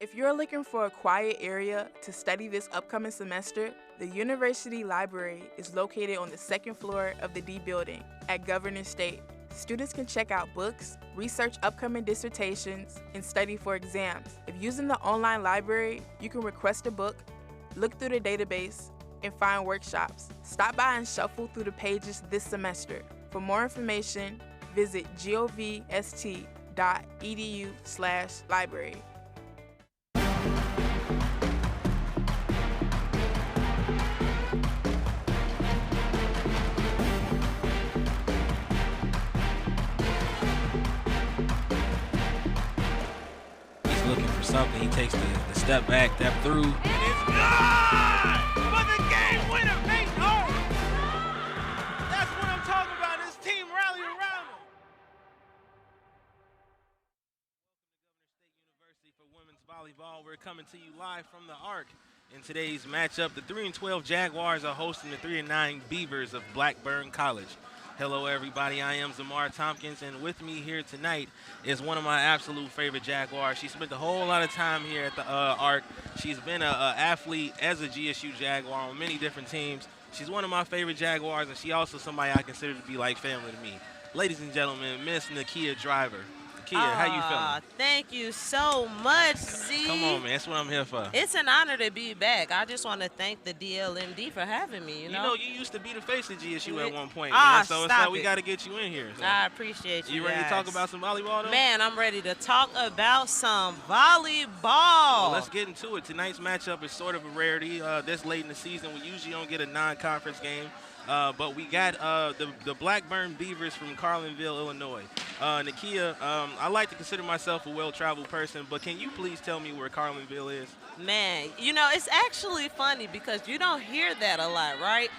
If you're looking for a quiet area to study this upcoming semester, the University Library is located on the second floor of the D building at Governor State. Students can check out books, research upcoming dissertations, and study for exams. If using the online library, you can request a book, look through the database, and find workshops. Stop by and shuffle through the pages this semester. For more information, visit govst.edu/library. Something. He takes the step back, step through. And it's good for the game winner, Peyton Hart. That's what I'm talking about. This team rallied around him. Welcome to Governor State University for women's volleyball. We're coming to you live from the Arc. In today's matchup, the 3-12 Jaguars are hosting the 3-9 Beavers of Blackburn College. Hello, everybody. I am Zamar Tompkins, and with me here tonight is one of my absolute favorite Jaguars. She spent a whole lot of time here at the Arc. She's been an athlete as a GSU Jaguar on many different teams. She's one of my favorite Jaguars, and she also somebody I consider to be like family to me. Ladies and gentlemen, Miss Nakia Driver. Nakia, how you feeling? Thank you so much, Z. Come on, man. That's what I'm here for. It's an honor to be back. I just want to thank the DLMD for having me, you know? You used to be the face of GSU at one point, Ah, man. So it's stop like we it. got to get you in here. So. I appreciate you You ready guys. to talk about some volleyball, though? Man, I'm ready to talk about some volleyball. Well, let's get into it. Tonight's matchup is sort of a rarity. This late in the season, we usually don't get a non-conference game. But we got the Blackburn Beavers from Carlinville, Illinois. Nakia, I like to consider myself a well-traveled person, but can you please tell me where Carlinville is? Man, you know, it's actually funny because you don't hear that a lot, right?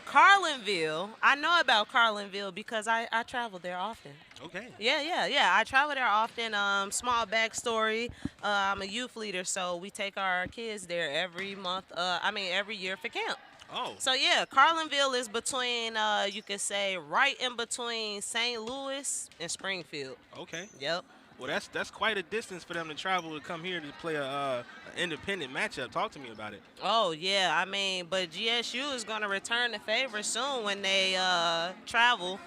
Carlinville, I know about Carlinville because I travel there often. Okay. Yeah. I travel there often. Small backstory. I'm a youth leader, so we take our kids there every month. Every year for camp. Oh. So yeah, Carlinville is between, you could say, right in between St. Louis and Springfield. Okay. Yep. Well, that's quite a distance for them to travel to come here to play an independent matchup. Talk to me about it. Oh yeah, but GSU is gonna return the favor soon when they travel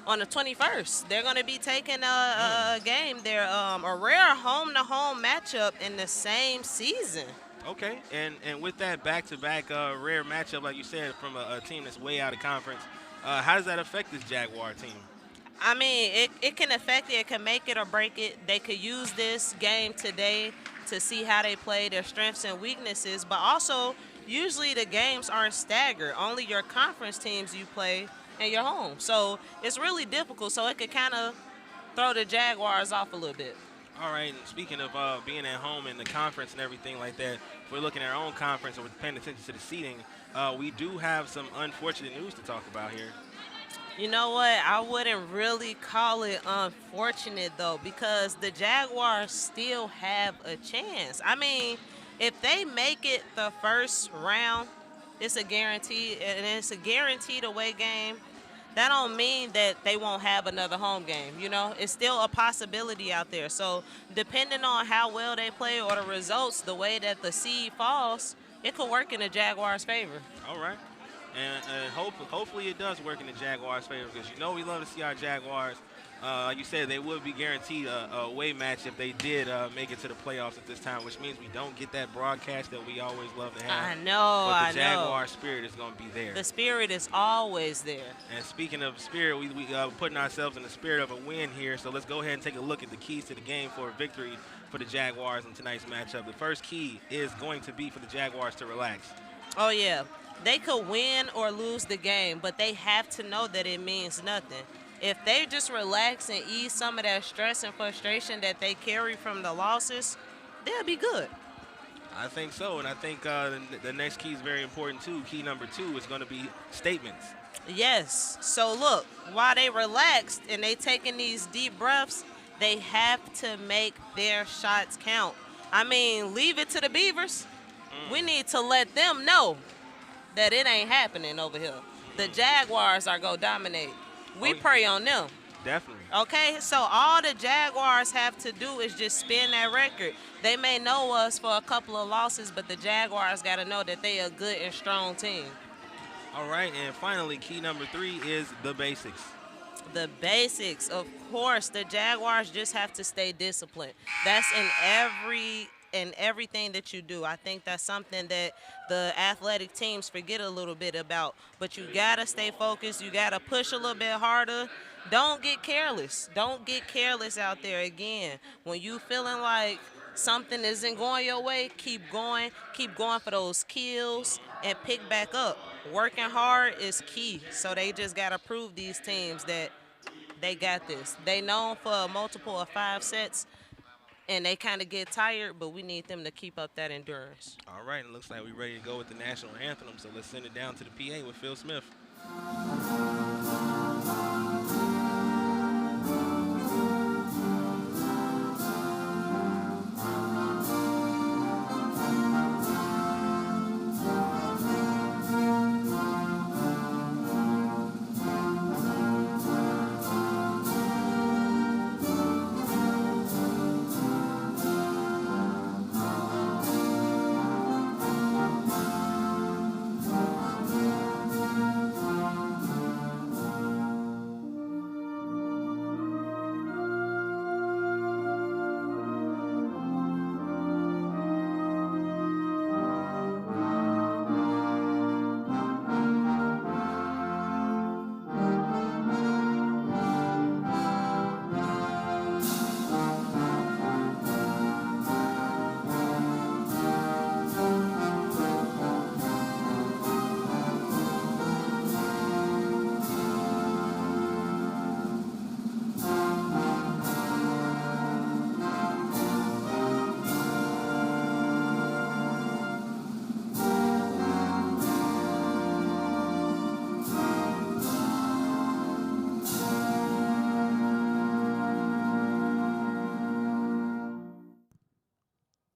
on the 21st. They're gonna be taking a game. They're a rare home-to-home matchup in the same season. Okay, and with that back-to-back rare matchup, like you said, from a team that's way out of conference, how does that affect this Jaguar team? It can affect it. It can make it or break it. They could use this game today to see how they play, their strengths and weaknesses, but also usually the games aren't staggered. Only your conference teams you play and your home. So it's really difficult, so it could kind of throw the Jaguars off a little bit. All right, and speaking of being at home in the conference and everything like that, if we're looking at our own conference and we're paying attention to the seeding, we do have some unfortunate news to talk about here. You know what? I wouldn't really call it unfortunate, though, because the Jaguars still have a chance. If they make it the first round, it's a guarantee, and it's a guaranteed away game. That don't mean that they won't have another home game, you know? It's still a possibility out there. So depending on how well they play or the results, the way that the seed falls, it could work in the Jaguars' favor. All right. And hopefully it does work in the Jaguars' favor because you know we love to see our Jaguars. Like you said, they would be guaranteed a away match if they did make it to the playoffs at this time, which means we don't get that broadcast that we always love to have. I know, But the Jaguar spirit is going to be there. The spirit is always there. And speaking of spirit, we putting ourselves in the spirit of a win here. So let's go ahead and take a look at the keys to the game for a victory for the Jaguars in tonight's matchup. The first key is going to be for the Jaguars to relax. Oh, yeah. They could win or lose the game, but they have to know that it means nothing. If they just relax and ease some of that stress and frustration that they carry from the losses, they'll be good. I think so, and I think the next key is very important too. Key number 2 is going to be statements. Yes. So look, while they relaxed and they taking these deep breaths, they have to make their shots count. Leave it to the Beavers. We need to let them know that it ain't happening over here. The Jaguars are going to dominate. We prey on them. Definitely. Okay, so all the Jaguars have to do is just spin that record. They may know us for a couple of losses, but the Jaguars got to know that they a good and strong team. All right, and finally, key number 3 is the basics. The basics, of course, the Jaguars just have to stay disciplined. That's in everything that you do. I think that's something that the athletic teams forget a little bit about. But you gotta stay focused. You gotta push a little bit harder. Don't get careless. Don't get careless out there again. When you feeling like something isn't going your way, keep going for those kills and pick back up. Working hard is key. So they just gotta prove these teams that they got this. They known for a multiple of 5 sets, and they kind of get tired, but we need them to keep up that endurance. All right, it looks like we're ready to go with the national anthem, so let's send it down to the PA with Phil Smith.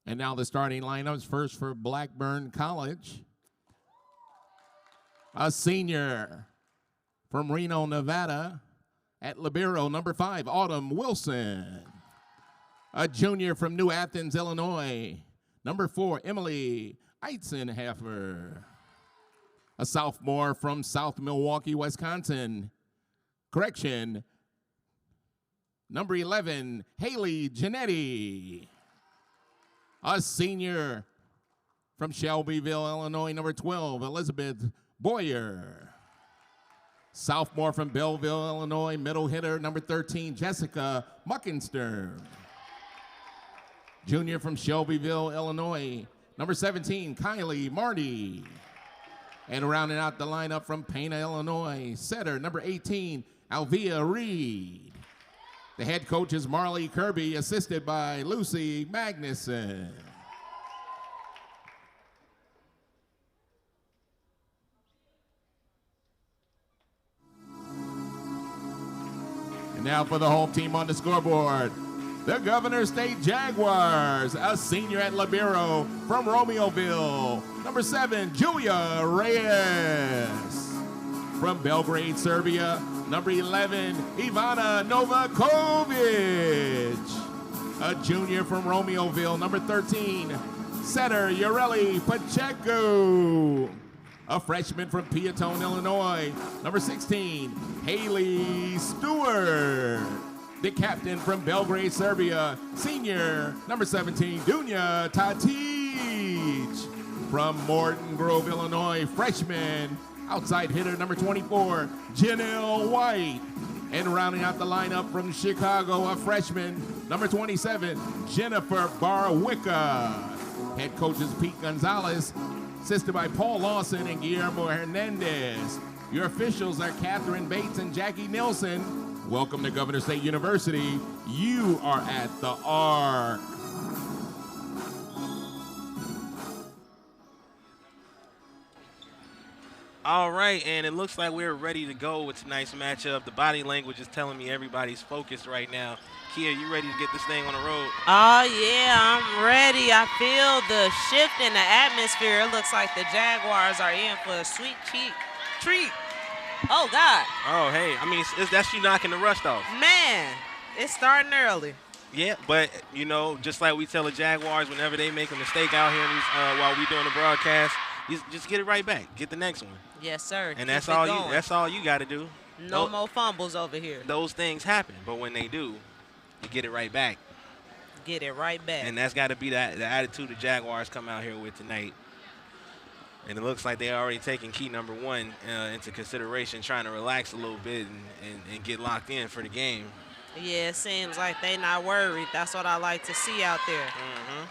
And now the starting lineups. First for Blackburn College. A senior from Reno, Nevada. At libero, number 5, Autumn Wilson. A junior from New Athens, Illinois. Number 4, Emily Eitzenhafer. A sophomore from South Milwaukee, Wisconsin. Correction, number 11, Haley Genetti. A senior from Shelbyville, Illinois, number 12, Elizabeth Boyer. Sophomore from Belleville, Illinois, middle hitter, number 13, Jessica Muckenstern. Junior from Shelbyville, Illinois, number 17, Kylie Marty. And rounding out the lineup from Pana, Illinois, setter, number 18, Alvia Reed. The head coach is Marley Kirby, assisted by Lucy Magnuson. And now for the home team on the scoreboard, the Governor State Jaguars, a senior at libero from Romeoville, number 7, Julia Reyes. From Belgrade, Serbia, number 11, Ivana Novakovic. A junior from Romeoville, number 13, setter Ureli Pacheco. A freshman from Piatone, Illinois, number 16, Haley Stewart. The captain from Belgrade, Serbia, senior, number 17, Dunya Tatic. From Morton Grove, Illinois, freshman, outside hitter, number 24, Janelle White. And rounding out the lineup from Chicago, a freshman, number 27, Jennifer Barwicka. Head coaches Pete Gonzalez, assisted by Paul Lawson and Guillermo Hernandez. Your officials are Catherine Bates and Jackie Nelson. Welcome to Governor State University. You are at the Arc. All right, and it looks like we're ready to go with tonight's matchup. The body language is telling me everybody's focused right now. Kia, you ready to get this thing on the road? Oh, yeah, I'm ready. I feel the shift in the atmosphere. It looks like the Jaguars are in for a sweet treat. Oh, God. Oh, hey, I mean, that's you knocking the rust off. Man, it's starting early. Yeah, but, you know, just like we tell the Jaguars whenever they make a mistake out here in these, while we doing the broadcast, just get it right back. Get the next one. Yes, sir. And Keep that's it all going. that's all you got to do. No more fumbles over here. Those things happen, but when they do, you get it right back. Get it right back. And that's got to be the attitude the Jaguars come out here with tonight. And it looks like they're already taking key number 1 into consideration, trying to relax a little bit and get locked in for the game. Yeah, it seems like they not worried. That's what I like to see out there. Mm-hmm.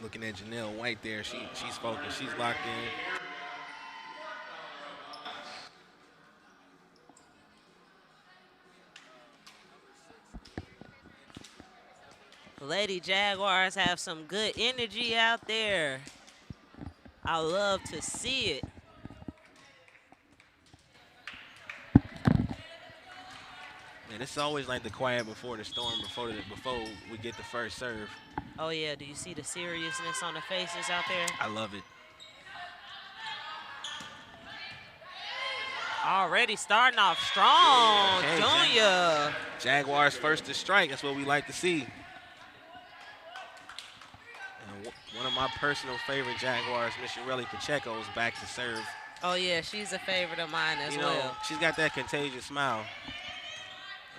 Looking at Janelle White there, she's focused, she's locked in. Lady Jaguars have some good energy out there. I love to see it. Man, it's always like the quiet before the storm, before we get the first serve. Oh, yeah. Do you see the seriousness on the faces out there? I love it. Already starting off strong, Okay, Junior. Jaguars first to strike. That's what we like to see. And one of my personal favorite Jaguars, Miss Ureli Pacheco, is back to serve. Oh, yeah. She's a favorite of mine as You know, well. she's got that contagious smile.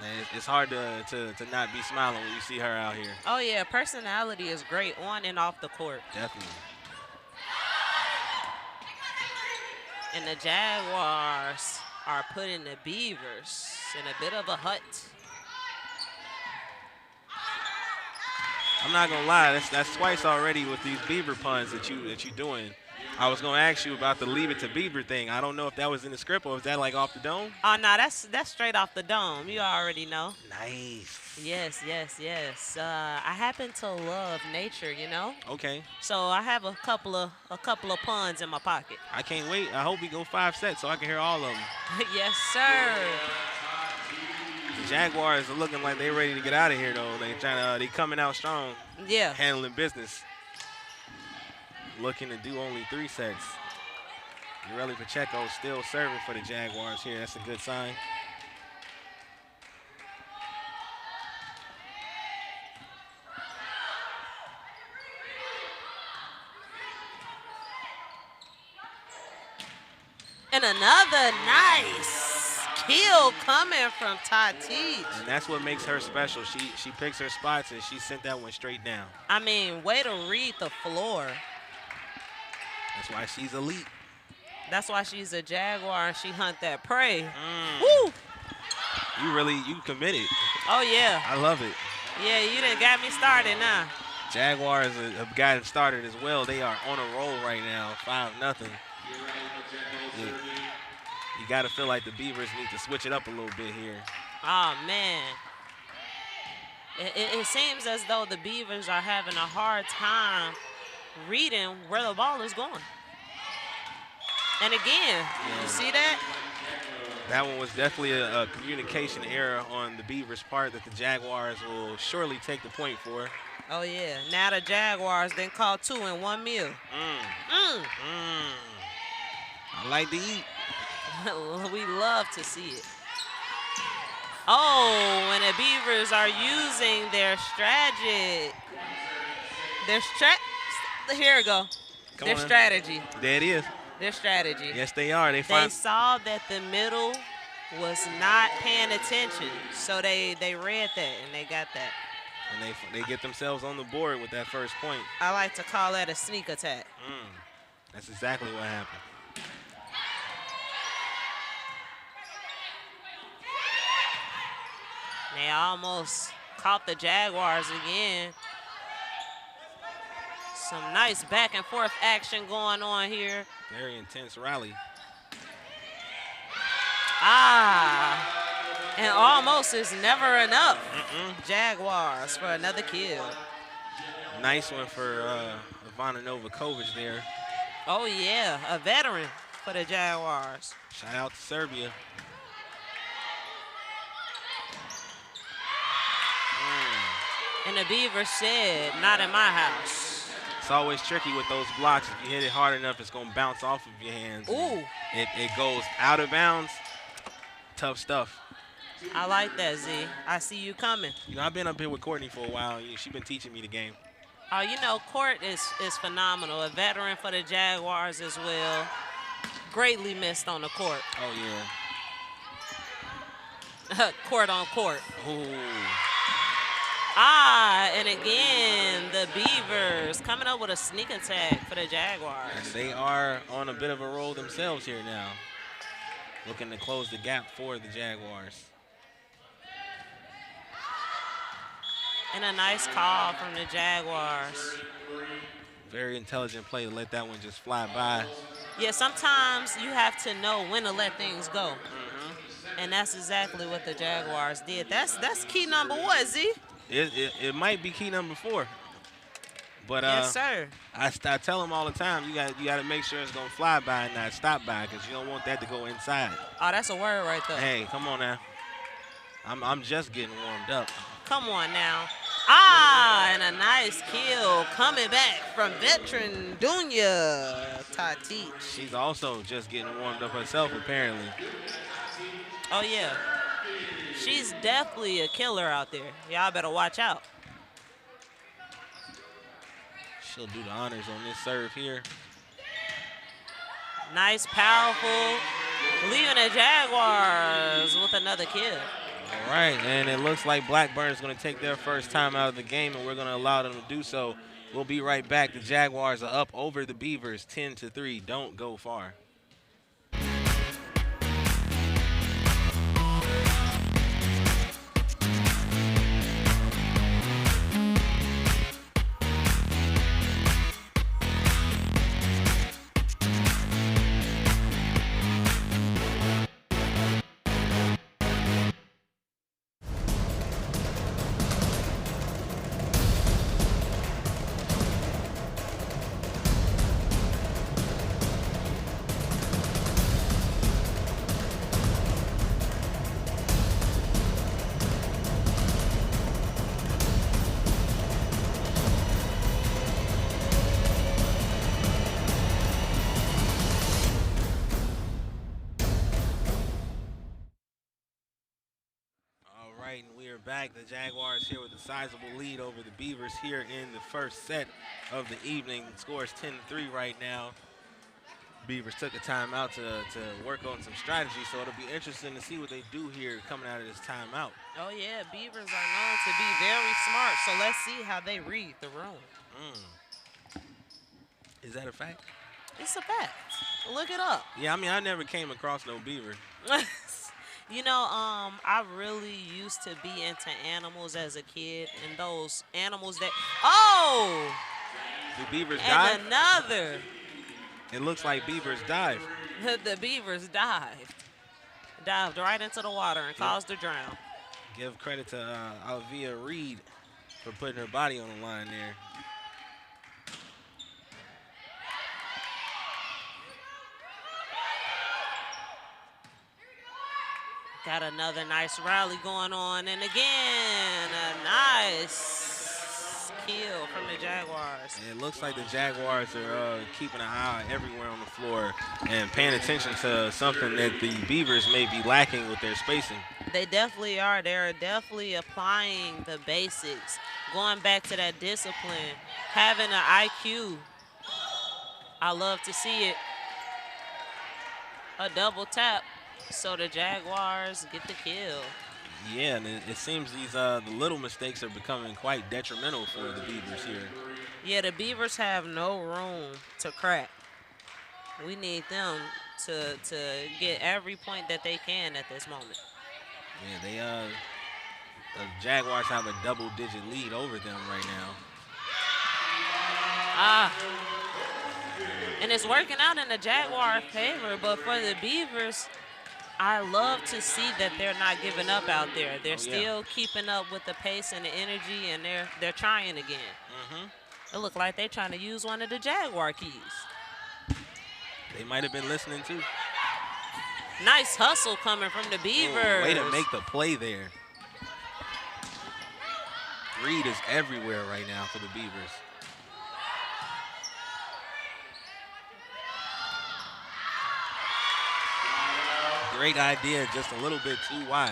And it's hard to not be smiling when you see her out here. Oh, yeah. Personality is great on and off the court. Definitely. And the Jaguars are putting the Beavers in a bit of a hut. I'm not gonna lie, that's twice already with these Beaver puns that you doing. I was gonna ask you about the leave it to Beaver thing. I don't know if that was in the script or was that like off the dome? Oh, no, that's straight off the dome. You already know. Nice. Yes, yes, yes. I happen to love nature, you know. Okay. So I have a couple of puns in my pocket. I can't wait. I hope we go 5 sets so I can hear all of them. Yes, sir. The Jaguars are looking like they're ready to get out of here though. They coming out strong. Yeah. Handling business. Looking to do only 3 sets. Ureli Pacheco still serving for the Jaguars here. That's a good sign. And another nice kill coming from Tatis. And that's what makes her special. She picks her spots and she sent that one straight down. I mean, way to read the floor. That's why she's elite. That's why she's a Jaguar and she hunt that prey. Mm. Woo! You committed. Oh, yeah. I love it. Yeah, you done got me started now. Jaguars have gotten started as well. They are on a roll right now, 5-0. You got to feel like the Beavers need to switch it up a little bit here. Oh, man. It seems as though the Beavers are having a hard time reading where the ball is going. And again, you see that? That one was definitely a communication error on the Beavers' part that the Jaguars will surely take the point for. Oh, yeah. Now the Jaguars then caught 2 in 1 meal. I like to eat. We love to see it. Oh, and the Beavers are using their strategy. Here we go. Their strategy. There it is. Their strategy. Yes, they are. They saw that the middle was not paying attention, so they read that and they got that. And they get themselves on the board with that first point. I like to call that a sneak attack. That's exactly what happened. They almost caught the Jaguars again. Some nice back and forth action going on here. Very intense rally. And almost is never enough. Jaguars for another kill. Nice one for Ivana Novakovic there. Oh, yeah, a veteran for the Jaguars. Shout out to Serbia. And the Beavers said, not in my house. It's always tricky with those blocks. If you hit it hard enough, it's going to bounce off of your hands. Ooh. It goes out of bounds. Tough stuff. I like that, Z. I see you coming. You know, I've been up here with Courtney for a while. She's been teaching me the game. Oh, you know, Court is phenomenal. A veteran for the Jaguars as well. Greatly missed on the court. Oh, yeah. Court on court. Ooh. And again, the Beavers coming up with a sneak attack for the Jaguars. And they are on a bit of a roll themselves here now. Looking to close the gap for the Jaguars. And a nice call from the Jaguars. Very intelligent play to let that one just fly by. Yeah, sometimes you have to know when to let things go. And that's exactly what the Jaguars did. That's key number what, Z? It might be key number 4. But yes, sir. I tell them all the time, you got to make sure it's going to fly by and not stop by, because you don't want that to go inside. Oh, that's a word right there. Hey, come on now. I'm just getting warmed up. Come on now. And a nice kill coming back from veteran Dunya Tatic. She's also just getting warmed up herself, apparently. Oh, yeah. She's definitely a killer out there. Y'all better watch out. She'll do the honors on this serve here. Nice, powerful. Leaving the Jaguars with another kill. All right, and it looks like Blackburn is going to take their first time out of the game, and we're going to allow them to do so. We'll be right back. The Jaguars are up over the Beavers 10-3. Don't go far. And we are back. The Jaguars here with a sizable lead over the Beavers here in the first set of the evening. The score is 10-3 right now. Beavers took a timeout to work on some strategy, so it'll be interesting to see what they do here coming out of this timeout. Oh, yeah, Beavers are known to be very smart, so let's see how they read the room. Is that a fact? It's a fact. Look it up. Yeah, I mean, I never came across no beaver. You know, I really used to be into animals as a kid, and those animals that, Do beavers and dive? another. It looks like beavers dive. The beavers dived right into the water and caused a drown. Give credit to Alvia Reed for putting her body on the line there. Got another nice rally going on, and again, a nice kill from the Jaguars. It looks like the Jaguars are keeping an eye everywhere on the floor and paying attention to something that the Beavers may be lacking with their spacing. They definitely are. They're definitely applying the basics, going back to that discipline, having an IQ. I love to see it. A double tap. So the Jaguars get the kill. Yeah, and it seems these the little mistakes are becoming quite detrimental for the Beavers here. Yeah, the Beavers have no room to crack. We need them to get every point that they can at this moment. Yeah, the Jaguars have a double-digit lead over them right now. And it's working out in the Jaguar favor, but for the Beavers, I love to see that they're not giving up out there. They're still keeping up with the pace and the energy, and they're trying again. It looked like they're trying to use one of the Jaguar keys. They might have been listening too. Nice hustle coming from the Beavers. Way to make the play there. Reed is everywhere right now for the Beavers. Great idea, just a little bit too wide.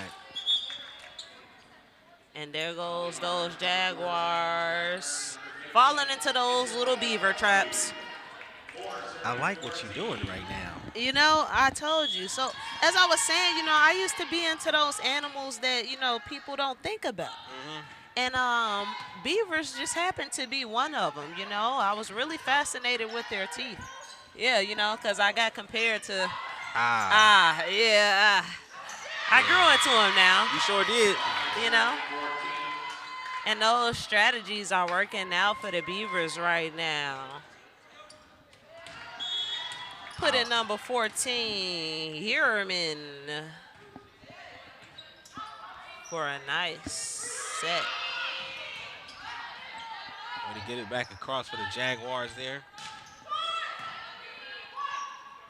And there goes those Jaguars falling into those little beaver traps. I like what you're doing right now. You know, I told you. So, as I was saying, you know, I used to be into those animals that, you know, people don't think about. And beavers just happen to be one of them, you know. I was really fascinated with their teeth. Yeah, you know, because I got compared to, I grew into them now. You sure did. You know. And those strategies are working out for the Beavers right now. Put in number 14, Hierman, for a nice set. Way to get it back across for the Jaguars there.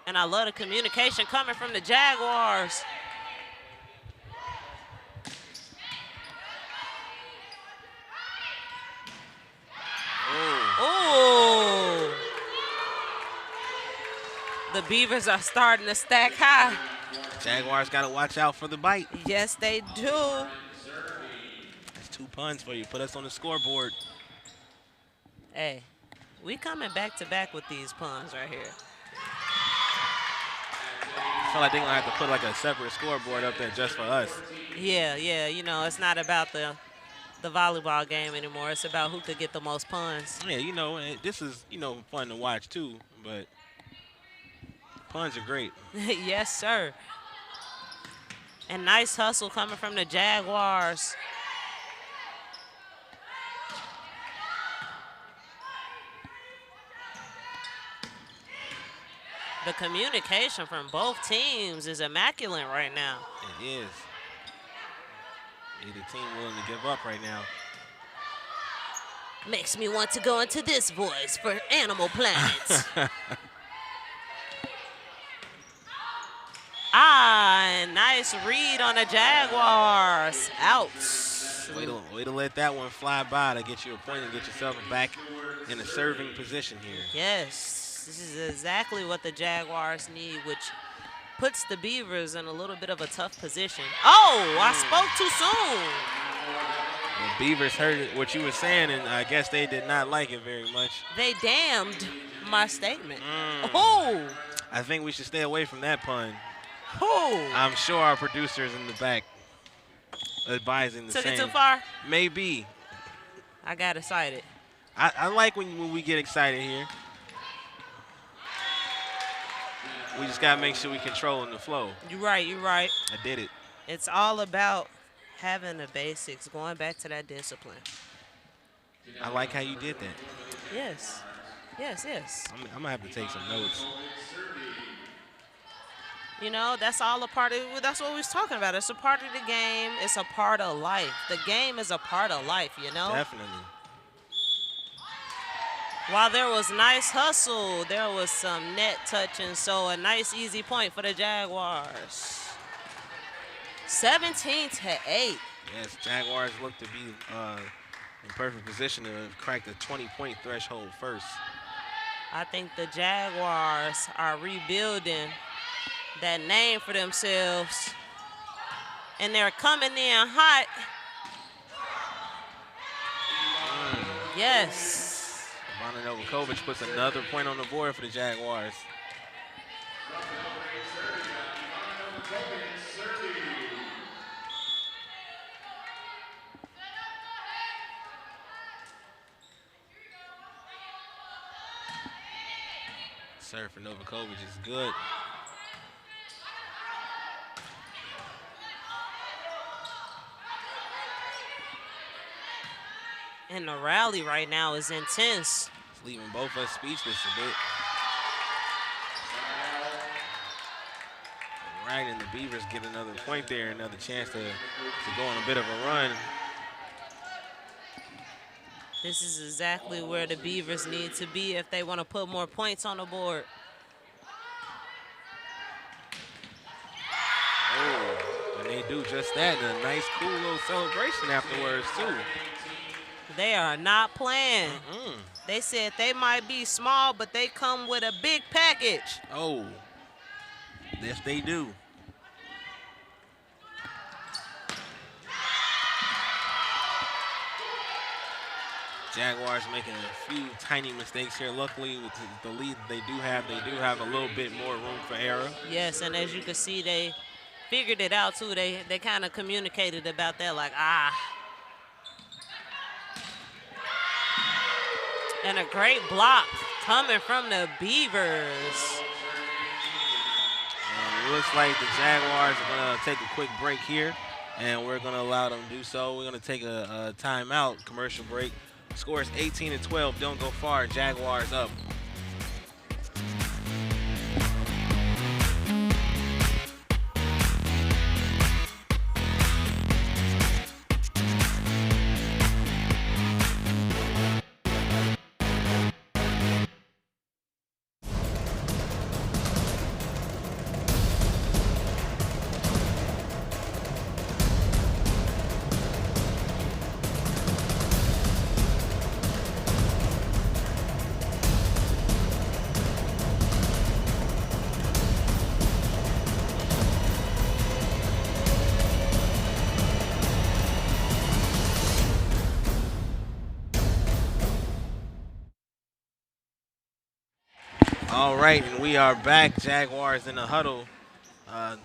And I love the communication coming from the Jaguars. Oh. The Beavers are starting to stack high. Jaguars got to watch out for the bite. Yes, they do. That's 2 puns for you. Put us on the scoreboard. Hey, we coming back to back with these puns right here. I feel like they're going to have to put like a separate scoreboard up there just for us. Yeah, you know, it's not about the volleyball game anymore. It's about who could get the most puns. Yeah, you know, this is, you know, fun to watch too, but puns are great. Yes, sir. And nice hustle coming from the Jaguars. The communication from both teams is immaculate right now. It is. Neither team willing to give up right now. Makes me want to go into this voice for Animal Planet. Nice read on the Jaguars. Out. Way to let that one fly by to get you a point and get yourself back in a serving position here. Yes, this is exactly what the Jaguars need, which puts the Beavers in a little bit of a tough position. Oh, I spoke too soon. The Beavers heard what you were saying, and I guess they did not like it very much. They damned my statement. Oh. I think we should stay away from that pun. Oh. I'm sure our producers in the back advising the same. Took it too far? Maybe. I got excited. I like when we get excited here. We just got to make sure we controlling the flow. You're right. I did it. It's all about having the basics, going back to that discipline. I like how you did that. Yes. I'm going to have to take some notes. You know, that's all a part of, that's what we was talking about. It's a part of the game. It's a part of life. The game is a part of life, you know? Definitely. While there was nice hustle, there was some net touching, so a nice easy point for the Jaguars. 17-8. Yes, Jaguars look to be in perfect position to crack the 20-point threshold first. I think the Jaguars are rebuilding that name for themselves, and they're coming in hot. Yes. Novakovic puts another point on the board for the Jaguars. Serve for Novakovic is good. And the rally right now is intense. It's leaving both of us speechless a bit. Right, and the Beavers get another point there, another chance to go on a bit of a run. This is exactly where the Beavers need to be if they want to put more points on the board. Oh, and they do just that, and a nice, cool little celebration afterwards, too. They are not playing. They said they might be small, but they come with a big package. Oh, yes, they do. Jaguars making a few tiny mistakes here. Luckily, with the lead they do have a little bit more room for error. Yes, and as you can see, they figured it out too. They kind of communicated about that, like, And a great block coming from the Beavers. And it looks like the Jaguars are going to take a quick break here, and we're going to allow them to do so. We're going to take a timeout, commercial break. Score is 18-12. Don't go far. Jaguars up. All right, and we are back. Jaguars in the huddle,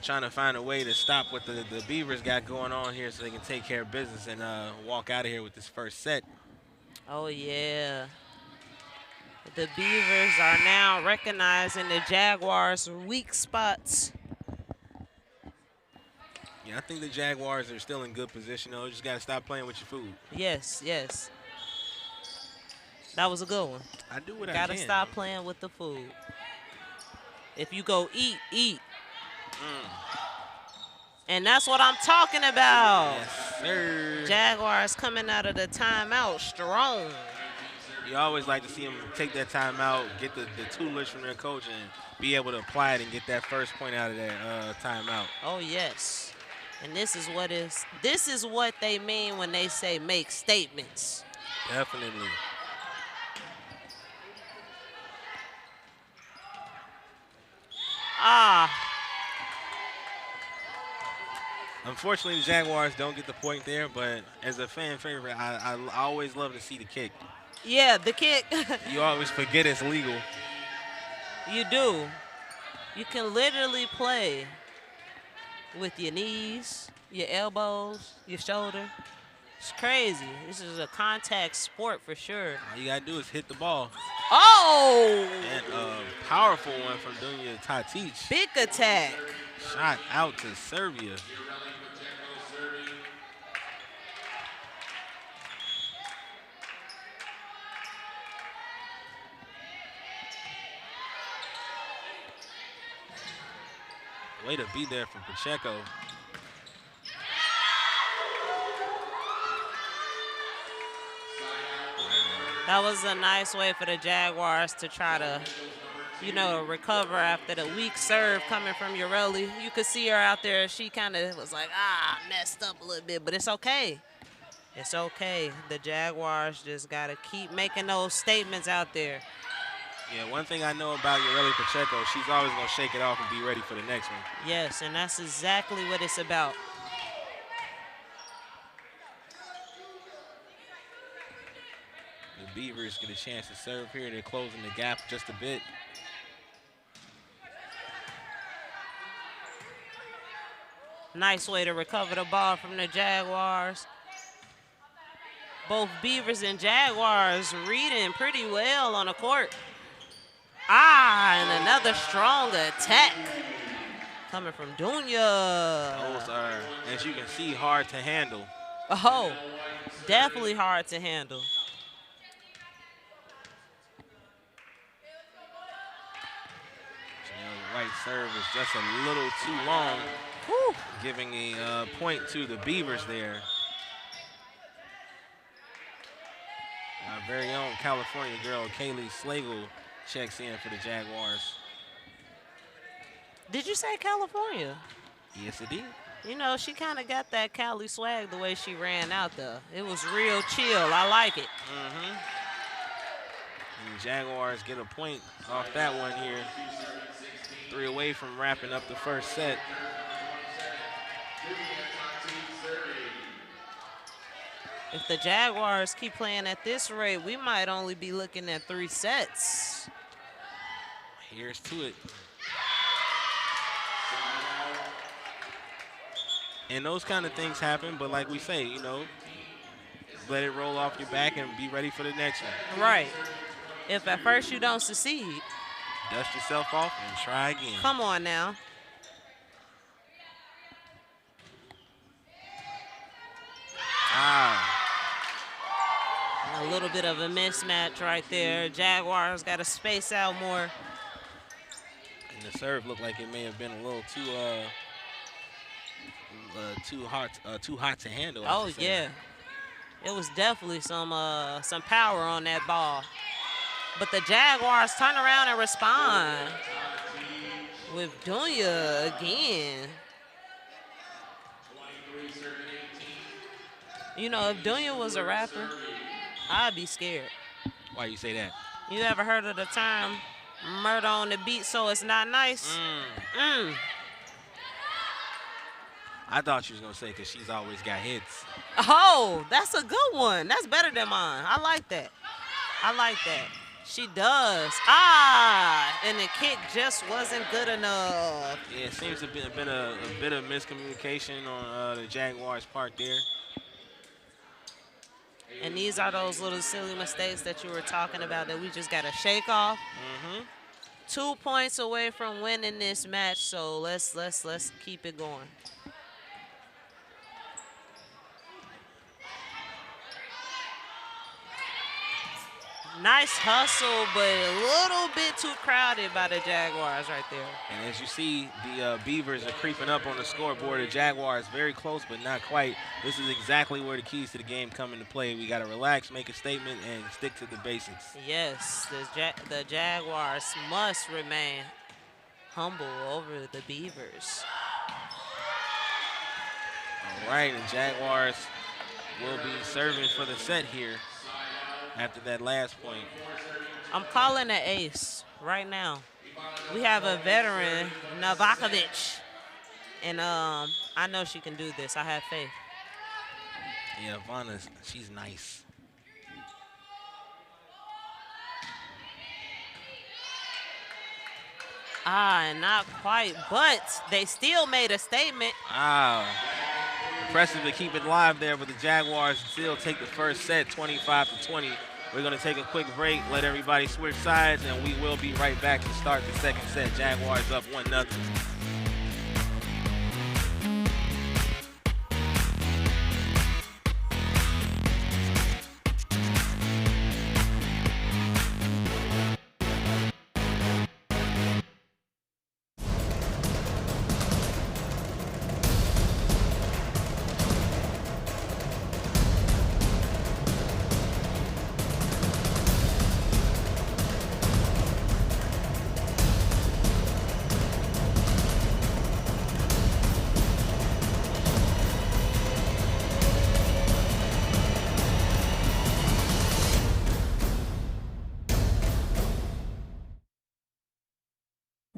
trying to find a way to stop what the Beavers got going on here so they can take care of business and walk out of here with this first set. Oh, yeah. The Beavers are now recognizing the Jaguars' weak spots. Yeah, I think the Jaguars are still in good position, though. You just got to stop playing with your food. Yes, yes. That was a good one. I do what I Gotta can. stop playing with the food. If you go eat, eat. And that's what I'm talking about. Yes, sir. Jaguars coming out of the timeout strong. You always like to see them take that timeout, get the tutelage from their coach, and be able to apply it and get that first point out of that timeout. Oh, yes. And this is what they mean when they say make statements. Definitely. Unfortunately, the Jaguars don't get the point there, but as a fan favorite, I always love to see the kick. Yeah, the kick. You always forget it's legal. You do. You can literally play with your knees, your elbows, your shoulder. It's crazy. This is a contact sport for sure. All you got to do is hit the ball. Oh! And a powerful one from Dunya Tatic. Big attack. Shot out to Serbia. Way to be there from Pacheco. That was a nice way for the Jaguars to try to, recover after the weak serve coming from Ureli. You could see her out there. She kind of was like, messed up a little bit, but it's okay. It's okay. The Jaguars just got to keep making those statements out there. Yeah, one thing I know about Ureli Pacheco, she's always going to shake it off and be ready for the next one. Yes, and that's exactly what it's about. The Beavers get a chance to serve here. They're closing the gap just a bit. Nice way to recover the ball from the Jaguars. Both Beavers and Jaguars reading pretty well on the court. And another strong attack coming from Dunya. Those are, as you can see, hard to handle. Oh, definitely hard to handle. Right serve is just a little too long. Whew. Giving a point to the Beavers there. Our very own California girl, Kaylee Slagle, checks in for the Jaguars. Did you say California? Yes, it did. She kind of got that Cali swag the way she ran out there. It was real chill. I like it. Mm-hmm. And the Jaguars get a point off that one here. 3 away from wrapping up the first set. If the Jaguars keep playing at this rate, we might only be looking at 3 sets. Here's to it. And those kind of things happen, but like we say, you know, let it roll off your back and be ready for the next one. Right. If at first you don't succeed, dust yourself off and try again. Come on now. A little bit of a mismatch right there. Jaguars got to space out more. And the serve looked like it may have been a little too hot to handle. Oh yeah, it was definitely some power on that ball. But the Jaguars turn around and respond with Dunya again. You know, if Dunya was a rapper, I'd be scared. Why you say that? You ever heard of the term murder on the beat so it's not nice? I thought you was going to say because she's always got hits. Oh, that's a good one. That's better than mine. I like that. I like that. She does. And the kick just wasn't good enough. Yeah, it seems to have been a bit of miscommunication on the Jaguars' part there. And these are those little silly mistakes that you were talking about that we just got to shake off. 2 points away from winning this match, so let's keep it going. Nice hustle, but a little bit too crowded by the Jaguars right there. And as you see, the Beavers are creeping up on the scoreboard. The Jaguars very close, but not quite. This is exactly where the keys to the game come into play. We got to relax, make a statement, and stick to the basics. Yes, the Jaguars must remain humble over the Beavers. All right, and Jaguars will be serving for the set here after that last point. I'm calling an ace right now. We have a veteran, Novakovic, and I know she can do this. I have faith. Yeah, Vanna's, she's nice. Not quite, but they still made a statement. Impressive to keep it live there, but the Jaguars still take the first set, 25-20. We're going to take a quick break, let everybody switch sides, and we will be right back to start the second set. Jaguars up 1-0.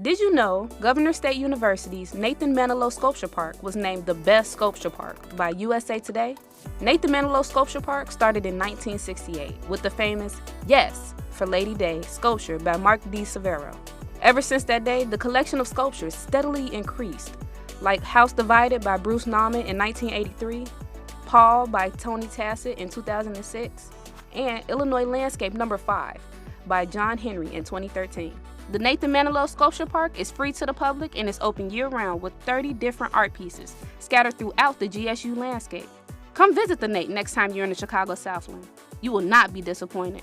Did you know Governor State University's Nathan Manilow Sculpture Park was named the best sculpture park by USA Today? Nathan Manilow Sculpture Park started in 1968 with the famous Yes for Lady Day sculpture by Mark D. Severo. Ever since that day, the collection of sculptures steadily increased, like House Divided by Bruce Nauman in 1983, Paul by Tony Tassett in 2006, and Illinois Landscape No. 5 by John Henry in 2013. The Nathan Manilow Sculpture Park is free to the public and is open year-round with 30 different art pieces scattered throughout the GSU landscape. Come visit the Nate next time you're in the Chicago Southland. You will not be disappointed.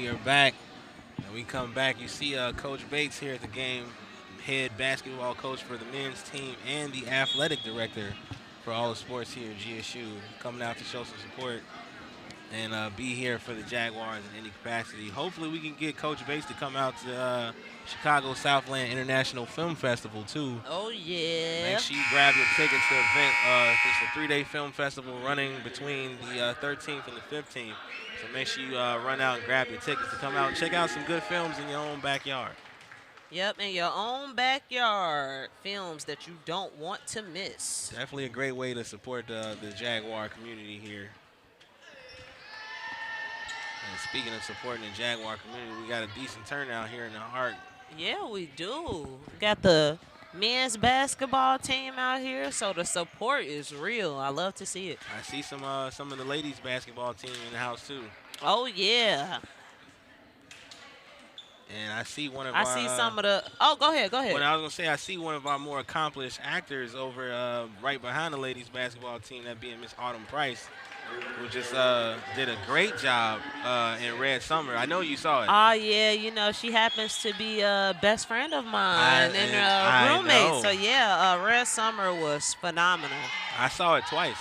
we are back. And we come back. You see Coach Bates here at the game, head basketball coach for the men's team and the athletic director for all the sports here at GSU, coming out to show some support and be here for the Jaguars in any capacity. Hopefully we can get Coach Bates to come out to Chicago Southland International Film Festival too. Oh, yeah. Make sure you grab your tickets to the event. It's a 3-day film festival running between the 13th and the 15th. So make sure you run out and grab your tickets to come out and check out some good films in your own backyard. Yep, in your own backyard. Films that you don't want to miss. Definitely a great way to support the Jaguar community here. And speaking of supporting the Jaguar community, we got a decent turnout here in the Heart. Yeah, we do. Got the men's basketball team out here, so the support is real. I love to see it. I see some of the ladies basketball team in the house too. Oh, yeah. And I see one of I our, see some of the – oh, go ahead. Well, I was going to say, I see one of our more accomplished actors over right behind the ladies basketball team, that being Miss Autumn Price, who just did a great job in Red Summer. I know you saw it. Oh, yeah. You know, she happens to be a best friend of mine and I roommate. know. So, yeah, Red Summer was phenomenal. I saw it twice.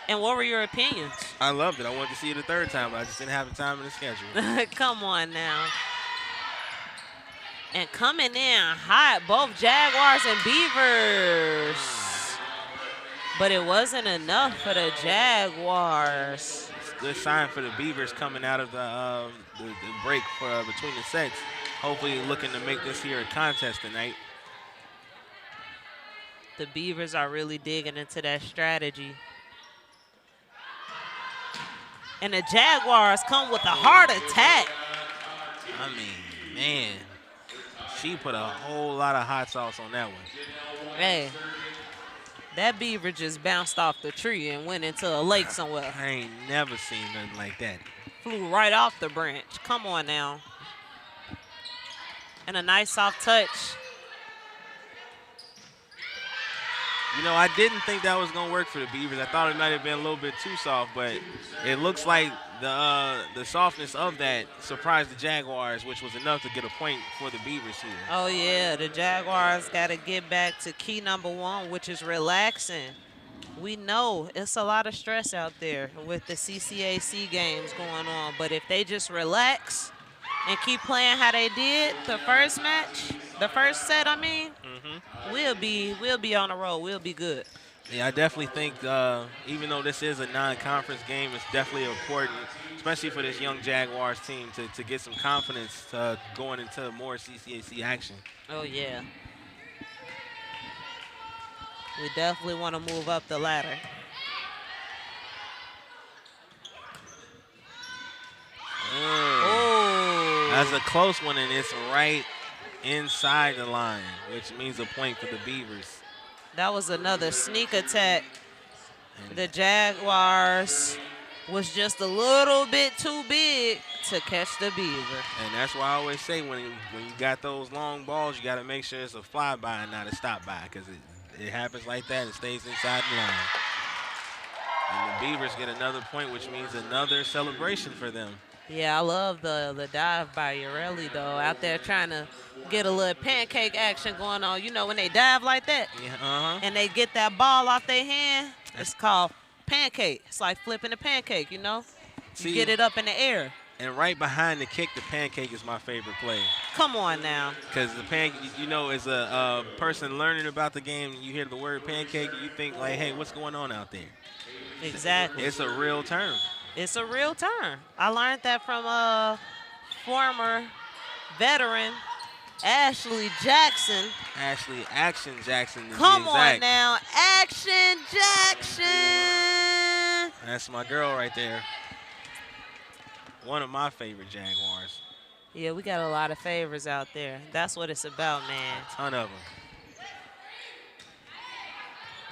And what were your opinions? I loved it. I wanted to see it a third time, but I just didn't have the time in the schedule. Come on now. And coming in hot, both Jaguars and Beavers. But it wasn't enough for the Jaguars. It's a good sign for the Beavers coming out of the break for between the sets. Hopefully looking to make this here a contest tonight. The Beavers are really digging into that strategy. And the Jaguars come with a heart attack. I mean, man, she put a whole lot of hot sauce on that one. Hey, that beaver just bounced off the tree and went into a lake somewhere. I ain't never seen nothing like that. Flew right off the branch. Come on now. And a nice soft touch. You know, I didn't think that was going to work for the Beavers. I thought it might have been a little bit too soft, but it looks like the softness of that surprised the Jaguars, which was enough to get a point for the Beavers here. Oh, yeah. The Jaguars got to get back to key number one, which is relaxing. We know it's a lot of stress out there with the CCAC games going on, but if they just relax and keep playing how they did the first match, the first set, we'll be on the road. We'll be good. Yeah, I definitely think even though this is a non-conference game, it's definitely important, especially for this young Jaguars team, to get some confidence going into more CCAC action. Oh, yeah. We definitely want to move up the ladder. Oh. That's a close one, and it's right inside the line, which means a point for the Beavers. That was another sneak attack. The Jaguars was just a little bit too big to catch the Beaver. And that's why I always say when you got those long balls, you got to make sure it's a flyby and not a stop by, because it happens like that and stays inside the line. And the Beavers get another point, which means another celebration for them. Yeah, I love the dive by Urelli, though, out there trying to get a little pancake action going on. You know, when they dive like that and they get that ball off their hand, it's called pancake. It's like flipping a pancake, you know? You get it up in the air. And right behind the kick, the pancake is my favorite play. Come on now. Because the pancake, you know, as a person learning about the game, you hear the word pancake, you think like, hey, what's going on out there? Exactly. It's a real term. It's a real term. I learned that from a former veteran, Ashley Jackson. Ashley Action Jackson. Come on now. Action Jackson. That's my girl right there. One of my favorite Jaguars. Yeah, we got a lot of favors out there. That's what it's about, man. A ton of them.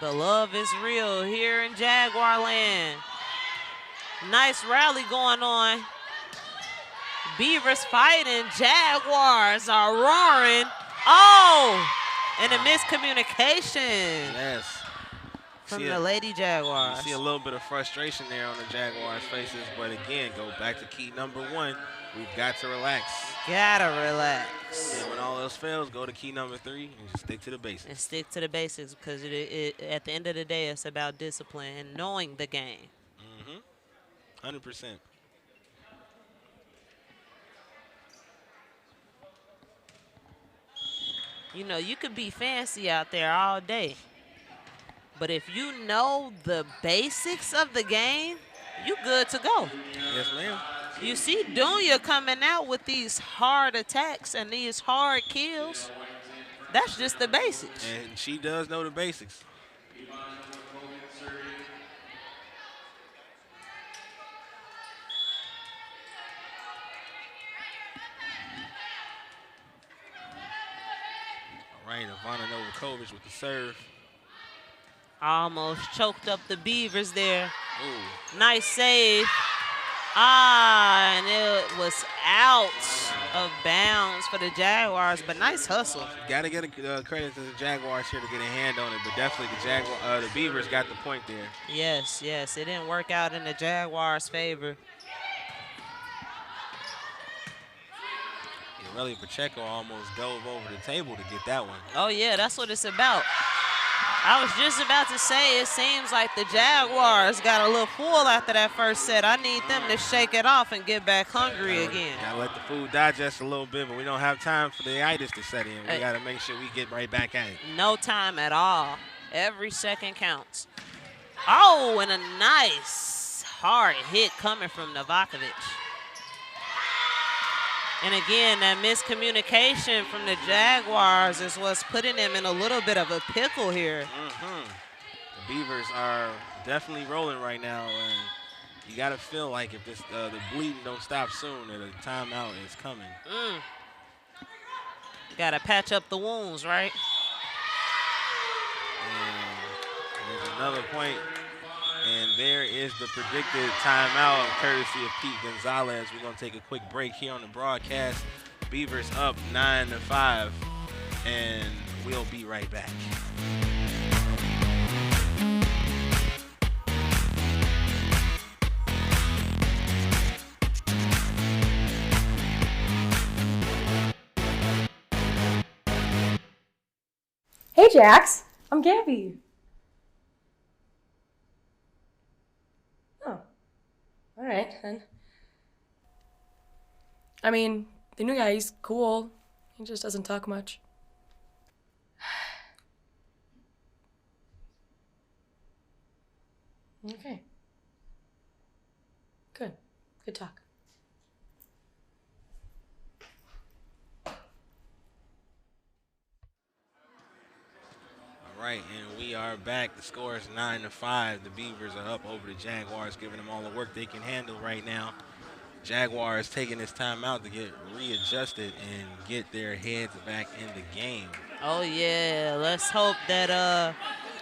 The love is real here in Jaguar land. Nice rally going on. Beavers fighting. Jaguars are roaring. Oh, and a miscommunication. Yes. from the Lady Jaguars. You see a little bit of frustration there on the Jaguars' faces, but again, go back to key number 1. We've got to relax. Gotta relax. And when all else fails, go to key number 3 and just stick to the basics. And stick to the basics because at the end of the day, it's about discipline and knowing the game. 100%. You know, you could be fancy out there all day, but if you know the basics of the game, you good to go. Yes, ma'am. You see Dunya coming out with these hard attacks and these hard kills. That's just the basics. And she does know the basics. All right, Ivana Novakovic with the serve. Almost choked up the Beavers there. Ooh. Nice save. And it was out of bounds for the Jaguars, but nice hustle. Got to get credit to the Jaguars here to get a hand on it, but definitely the Beavers got the point there. Yes, yes, it didn't work out in the Jaguars' favor. Relly Pacheco almost dove over the table to get that one. Oh, yeah, that's what it's about. I was just about to say, it seems like the Jaguars got a little full after that first set. I need them to shake it off and get back hungry again. Got to let the food digest a little bit, but we don't have time for the itis to set in. We got to make sure we get right back at it. No time at all. Every second counts. Oh, and a nice hard hit coming from Novakovic. And again, that miscommunication from the Jaguars is what's putting them in a little bit of a pickle here. The Beavers are definitely rolling right now, and you got to feel like if this the bleeding don't stop soon, that a timeout is coming. Got to patch up the wounds, right? And there's another point. And there is the predicted timeout, courtesy of Pete Gonzalez. We're going to take a quick break here on the broadcast. Beavers up 9-5, and we'll be right back. Hey, Jax. I'm Gabby. Oh. All right, then. I mean, the new guy, he's cool. He just doesn't talk much. Okay. Good. Good talk. All right, and we are back. The score is 9-5. The Beavers are up over the Jaguars, giving them all the work they can handle right now. Jaguars taking this time out to get readjusted and get their heads back in the game. Oh, yeah. Let's hope that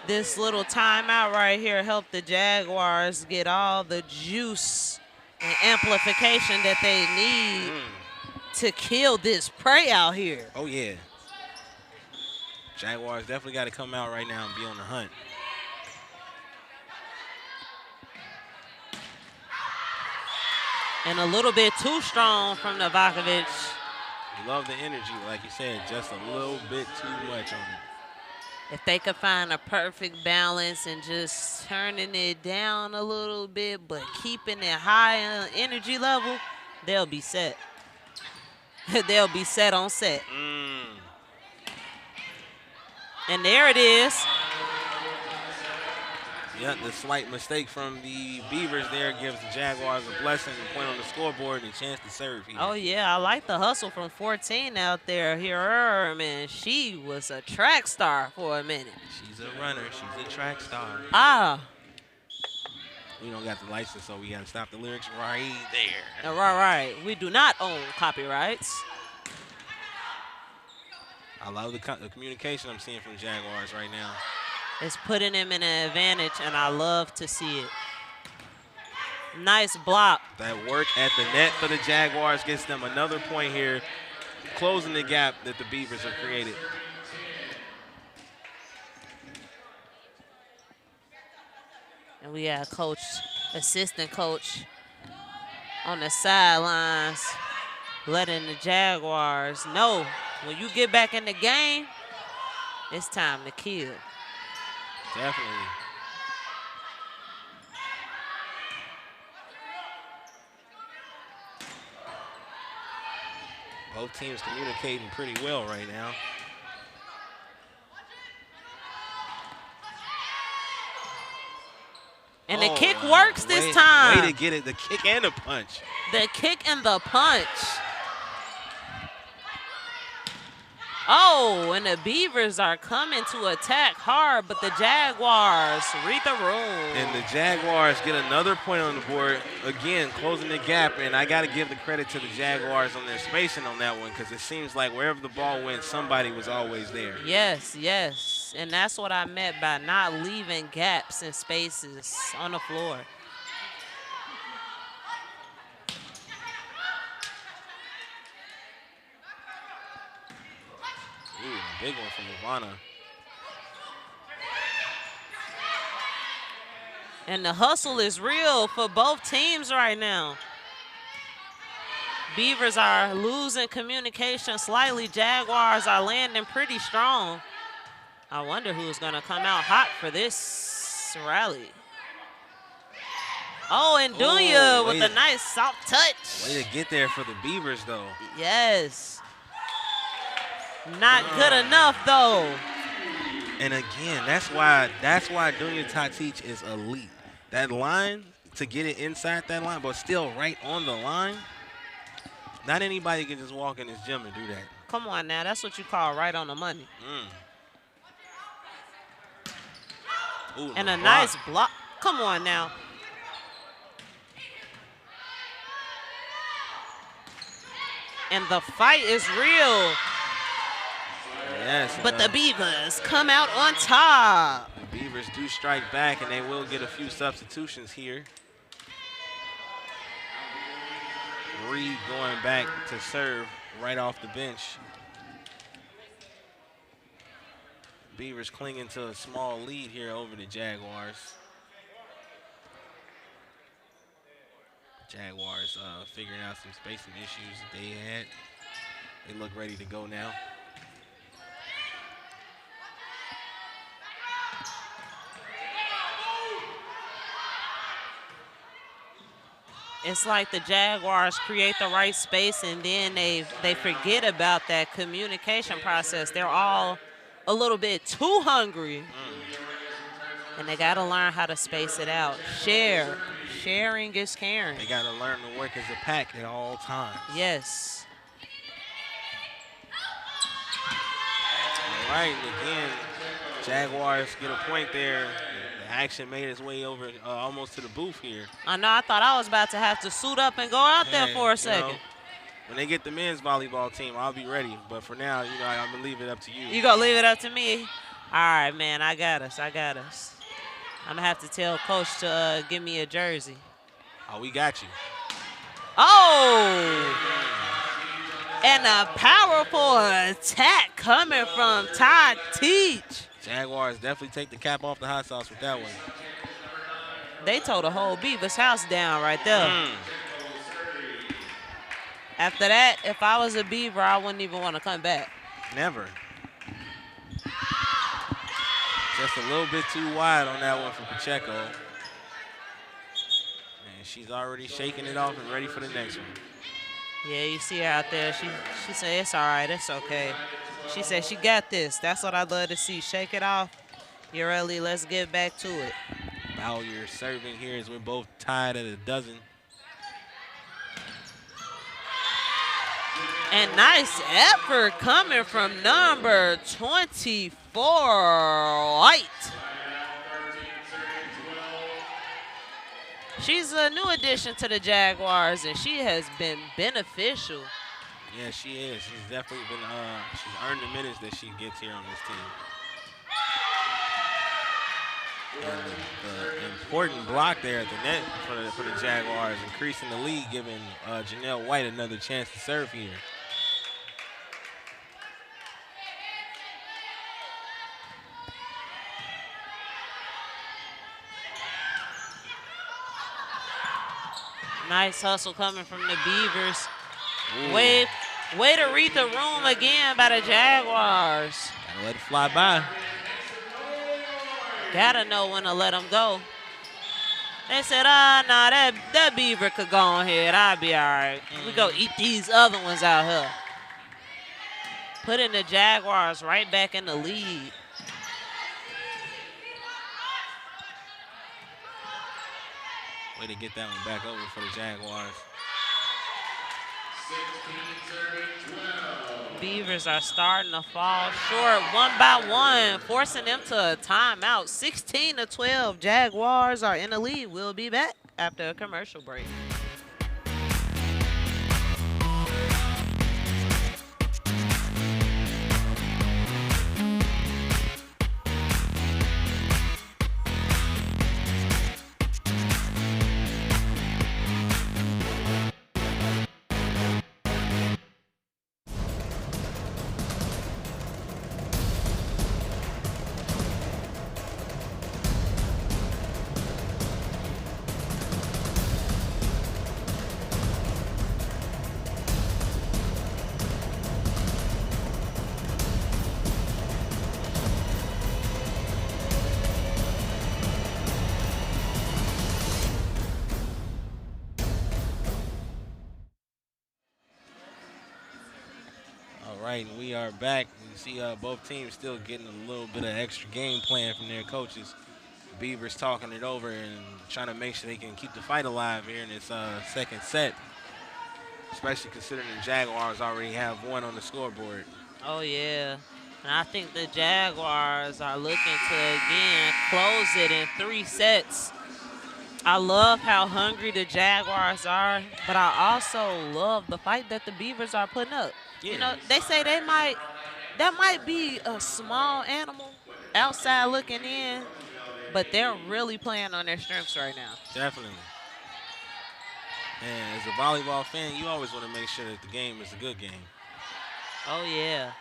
this little timeout right here helped the Jaguars get all the juice and amplification that they need to kill this prey out here. Oh, yeah. Jaguars definitely got to come out right now and be on the hunt. And a little bit too strong from Novakovic. Love the energy, like you said, just a little bit too much on it. If they could find a perfect balance and just turning it down a little bit, but keeping it high energy level, they'll be set. They'll be set on set. And there it is. Yeah, the slight mistake from the Beavers there gives the Jaguars a blessing, a point on the scoreboard, and a chance to serve here. Oh, yeah, I like the hustle from 14 out there. Here, man, she was a track star for a minute. She's a runner. She's a track star. We don't got the license, so we got to stop the lyrics right there. Right. We do not own copyrights. I love the communication I'm seeing from the Jaguars right now. It's putting them in an advantage, and I love to see it. Nice block. That work at the net for the Jaguars gets them another point here, closing the gap that the Beavers have created. And we got assistant coach on the sidelines letting the Jaguars know when you get back in the game, it's time to kill. Definitely. Both teams communicating pretty well right now. And the kick works this time. Way to get it, the kick and the punch. The kick and the punch. Oh, and the Beavers are coming to attack hard, but the Jaguars read the room. And the Jaguars get another point on the board. Again, closing the gap, and I got to give the credit to the Jaguars on their spacing on that one because it seems like wherever the ball went, somebody was always there. Yes, yes. And that's what I meant by not leaving gaps and spaces on the floor. Ooh, a big one from Ivana. And the hustle is real for both teams right now. Beavers are losing communication slightly. Jaguars are landing pretty strong. I wonder who's going to come out hot for this rally. Oh, and Dunya with a nice soft touch. Way to get there for the Beavers, though. Yes. Not good enough, though. And again, that's why Dunya Tatic is elite. That line, to get it inside that line, but still right on the line, not anybody can just walk in this gym and do that. Come on now, that's what you call right on the money. Ooh, and a nice block. Come on now. And the fight is real. Yes. But the Beavers come out on top. The Beavers do strike back, and they will get a few substitutions here. Reed going back to serve right off the bench. Beavers clinging to a small lead here over the Jaguars. Jaguars figuring out some spacing issues that they had. They look ready to go now. It's like the Jaguars create the right space and then they forget about that communication process. They're all a little bit too hungry. And they got to learn how to space it out. Share. Sharing is caring. They got to learn to work as a pack at all times. Yes. All right, again, Jaguars get a point there. The action made its way over almost to the booth here. I know, I thought I was about to have to suit up and go out there for a second. Know, when they get the men's volleyball team, I'll be ready. But for now, I'm going to leave it up to you. You going to leave it up to me? All right, man, I got us. I'm going to have to tell Coach to give me a jersey. Oh, we got you. Oh! And a powerful attack coming from Todd Teach. Jaguars definitely take the cap off the hot sauce with that one. They tore the whole Beavers house down right there. After that, if I was a Beaver, I wouldn't even want to come back. Never. Just a little bit too wide on that one for Pacheco. And she's already shaking it off and ready for the next one. Yeah, you see her out there. She said, it's all right, it's okay. She said she got this. That's what I'd love to see. Shake it off. Ureli, let's get back to it. Bowyer serving here as we're both tied at a dozen. And nice effort coming from number 24, White. She's a new addition to the Jaguars, and she has been beneficial. Yeah, she is. She's definitely been, she's earned the minutes that she gets here on this team. And the important block there at the net for the Jaguars, increasing the lead, giving Janelle White another chance to serve here. Nice hustle coming from the Beavers. Way to read the room again by the Jaguars. Gotta let it fly by. Gotta know when to let them go. They said, nah, that Beaver could go on here. I'll be all right. We go eat these other ones out here. Putting the Jaguars right back in the lead. Way to get that one back over for the Jaguars. Beavers are starting to fall short one by one, forcing them to a timeout. 16-12, Jaguars are in the lead. We'll be back after a commercial break. All right, we are back. You see both teams still getting a little bit of extra game plan from their coaches. Beavers talking it over and trying to make sure they can keep the fight alive here in this second set, especially considering the Jaguars already have one on the scoreboard. Oh, yeah. And I think the Jaguars are looking to, again, close it in 3 sets. I love how hungry the Jaguars are, but I also love the fight that the Beavers are putting up. Yeah. You know, they say that might be a small animal outside looking in, but they're really playing on their strengths right now. Definitely. And as a volleyball fan, you always want to make sure that the game is a good game. Oh, yeah.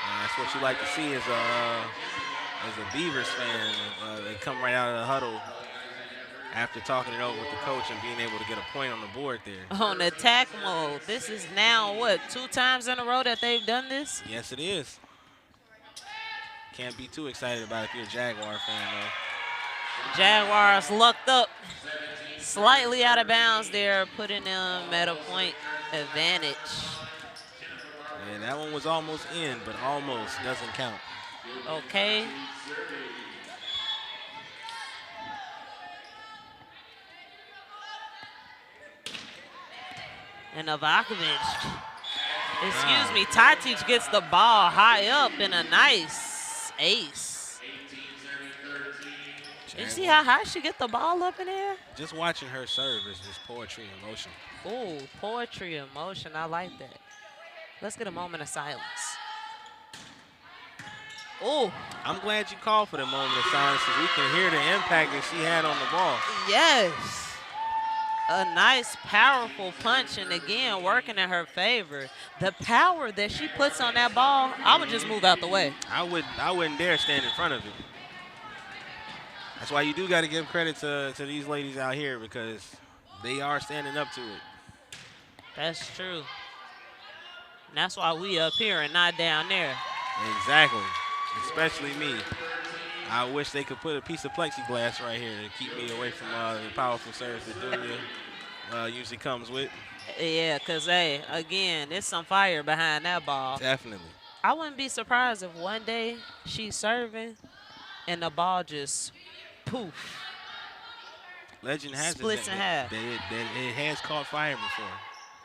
And that's what you like to see as a Beavers fan. They come right out of the huddle after talking it over with the coach and being able to get a point on the board there. On attack mode. This is now, what, 2 times in a row that they've done this? Yes, it is. Can't be too excited about it if you're a Jaguar fan, though. Jaguars lucked up. Slightly out of bounds there, putting them at a point advantage. And that one was almost in, but almost doesn't count. Okay. And Novakovic, excuse me, Tatic gets the ball high up in a nice ace. Did you see how high she get the ball up in there? Just watching her serve is just poetry in motion. Ooh, poetry in motion. I like that. Let's get a moment of silence. Ooh. I'm glad you called for the moment of silence because we can hear the impact that she had on the ball. Yes. A nice, powerful punch, and again, working in her favor. The power that she puts on that ball, I would just move out the way. I wouldn't dare stand in front of it. That's why you do got to give credit to these ladies out here because they are standing up to it. That's true. And that's why we up here and not down there. Exactly. Especially me. I wish they could put a piece of plexiglass right here to keep me away from the powerful serves that Dunya usually comes with. Yeah, because, hey, again, there's some fire behind that ball. Definitely. I wouldn't be surprised if one day she's serving and the ball just poof. Legend has splits in half. That it has caught fire before.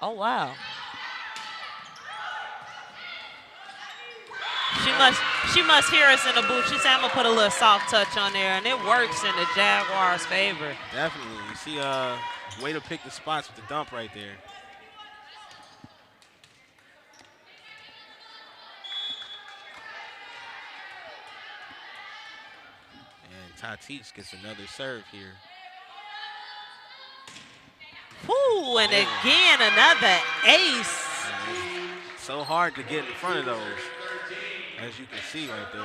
Oh, wow. She must hear us in the booth. She said, I'm going to put a little soft touch on there, and it works in the Jaguars' favor. Definitely. You see way to pick the spots with the dump right there. And Tatis gets another serve here. Woo, and again, another ace. So hard to get in front of those, as you can see right there.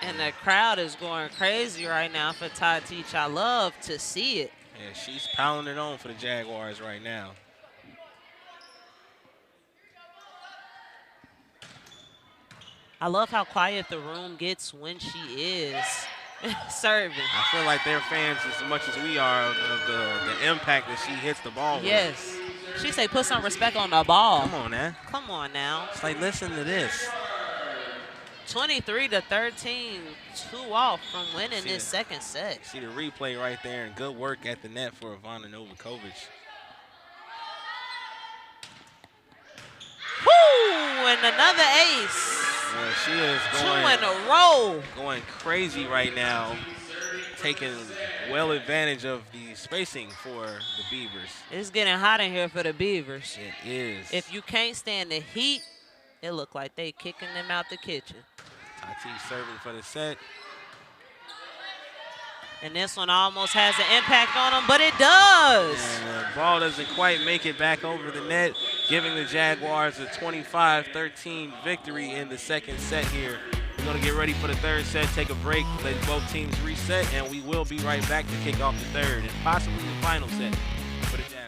And the crowd is going crazy right now for Tateach. I love to see it. Yeah, she's pounding it on for the Jaguars right now. I love how quiet the room gets when she is serving. I feel like they're fans as much as we are of the impact that she hits the ball with. Yes. She say put some respect on the ball. Come on now. Come on now. It's like, listen to this. 23-13, 2 off from winning this second set. See the replay right there, and good work at the net for Ivana Novakovic. Woo! And another ace. Yeah, she is 2 in a row. Going crazy right now, taking well advantage of the spacing for the Beavers. It's getting hot in here for the Beavers. It is. If you can't stand the heat, it look like they kicking them out the kitchen. Tati serving for the set. And this one almost has an impact on them, but it does. And the ball doesn't quite make it back over the net, giving the Jaguars a 25-13 victory in the second set here. We're going to get ready for the third set, take a break, let both teams reset, and we will be right back to kick off the third and possibly the final set for the Jaguars.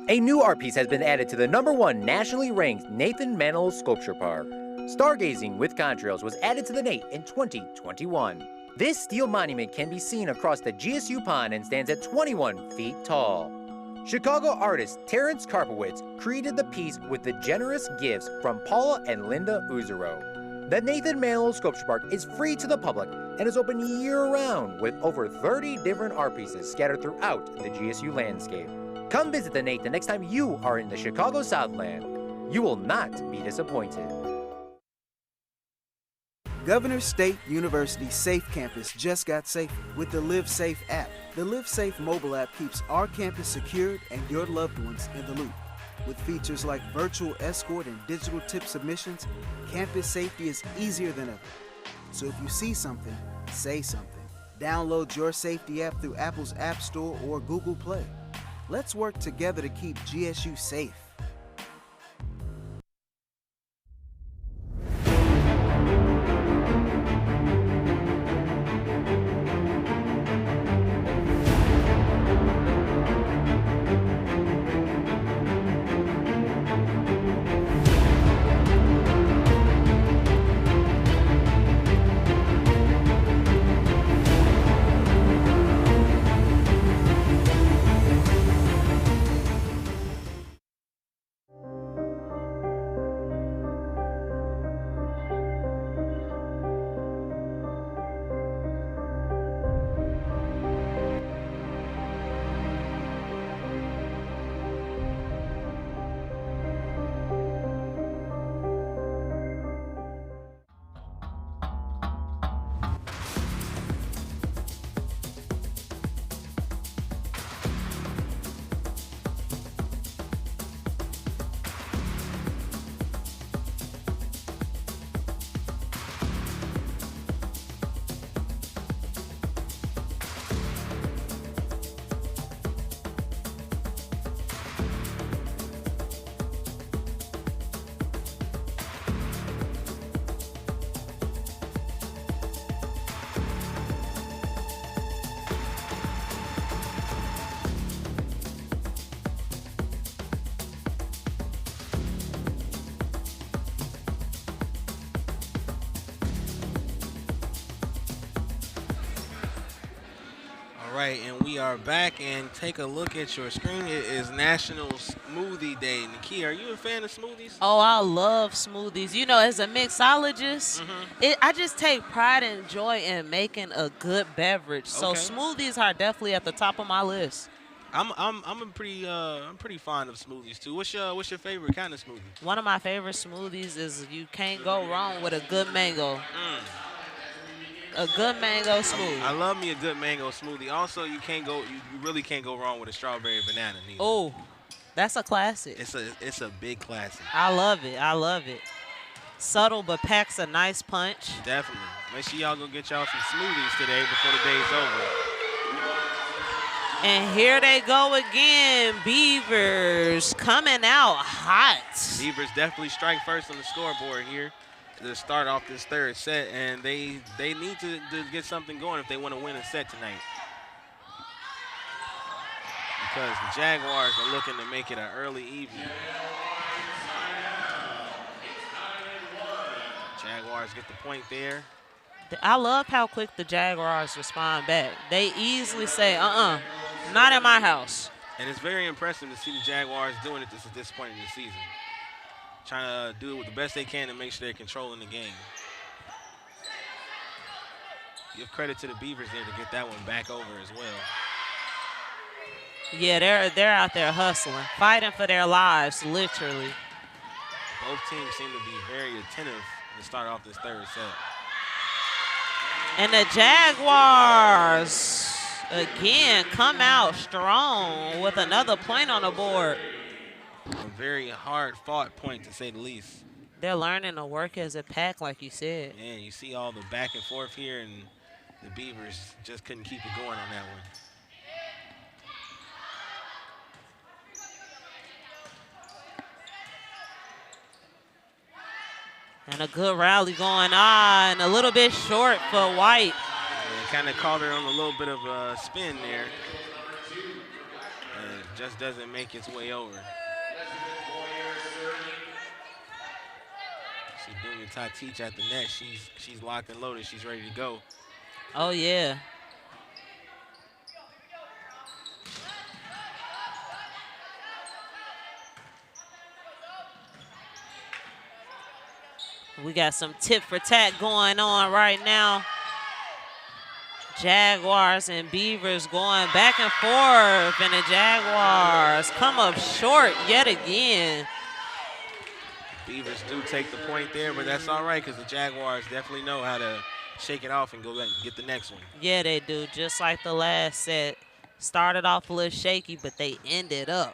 A new art piece has been added to the #1 nationally ranked Nathan Manilow Sculpture Park. Stargazing with contrails was added to the NATE in 2021. This steel monument can be seen across the GSU pond and stands at 21 feet tall. Chicago artist Terrence Karpowitz created the piece with the generous gifts from Paula and Linda Uzero. The Nathan Manilow Sculpture Park is free to the public and is open year-round with over 30 different art pieces scattered throughout the GSU landscape. Come visit the NATE the next time you are in the Chicago Southland. You will not be disappointed. Governor State University Safe Campus just got safer with the Live Safe app. The Live Safe mobile app keeps our campus secured and your loved ones in the loop. With features like virtual escort and digital tip submissions, campus safety is easier than ever. So if you see something, say something. Download your safety app through Apple's App Store or Google Play. Let's work together to keep GSU safe. right, and we are back, and take a look at your screen. It is National Smoothie Day. Nikki, are you a fan of smoothies? Oh, I love smoothies. You know, as a mixologist, I just take pride and joy in making a good beverage. So smoothies are definitely at the top of my list. I'm pretty fond of smoothies too. What's your favorite kind of smoothie? One of my favorite smoothies is you can't go wrong with a good mango. A good mango smoothie. I love me a good mango smoothie. Also, you really can't go wrong with a strawberry banana neither. Oh, that's a classic. It's a big classic. I love it. I love it. Subtle but packs a nice punch. Definitely. Make sure y'all go get y'all some smoothies today before the day's over. And here they go again. Beavers coming out hot. Beavers definitely strike first on the scoreboard here to start off this third set, and they need to get something going if they want to win a set tonight. Because the Jaguars are looking to make it an early evening. Jaguars get the point there. I love how quick the Jaguars respond back. They easily say, not in my house. And it's very impressive to see the Jaguars doing it at this point in the season. Trying to do it with the best they can to make sure they're controlling the game. Give credit to the Beavers there to get that one back over as well. Yeah, they're out there hustling, fighting for their lives, literally. Both teams seem to be very attentive to start off this third set. And the Jaguars, again, come out strong with another point on the board. A very hard-fought point, to say the least. They're learning to work as a pack, like you said. Yeah, you see all the back and forth here, and the Beavers just couldn't keep it going on that one. And a good rally going on. A little bit short for White. Yeah, kind of caught her on a little bit of a spin there. And it just doesn't make its way over. See Dunya Tatic at the net. She's locked and loaded. She's ready to go. Oh, yeah. We got some tit for tat going on right now. Jaguars and Beavers going back and forth, and the Jaguars come up short yet again. Beavers do take the point there, but that's all right because the Jaguars definitely know how to shake it off and go back and get the next one. Yeah, they do, just like the last set. Started off a little shaky, but they ended up.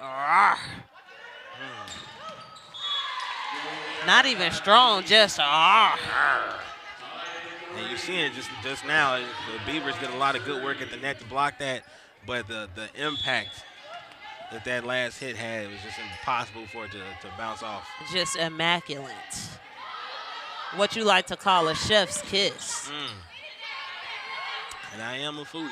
Not even strong, just And you're seeing it just now, the Beavers did a lot of good work at the net to block that, but the impact that last hit had, it was just impossible for it to bounce off. just immaculate. What you like to call a chef's kiss. And I am a foodie.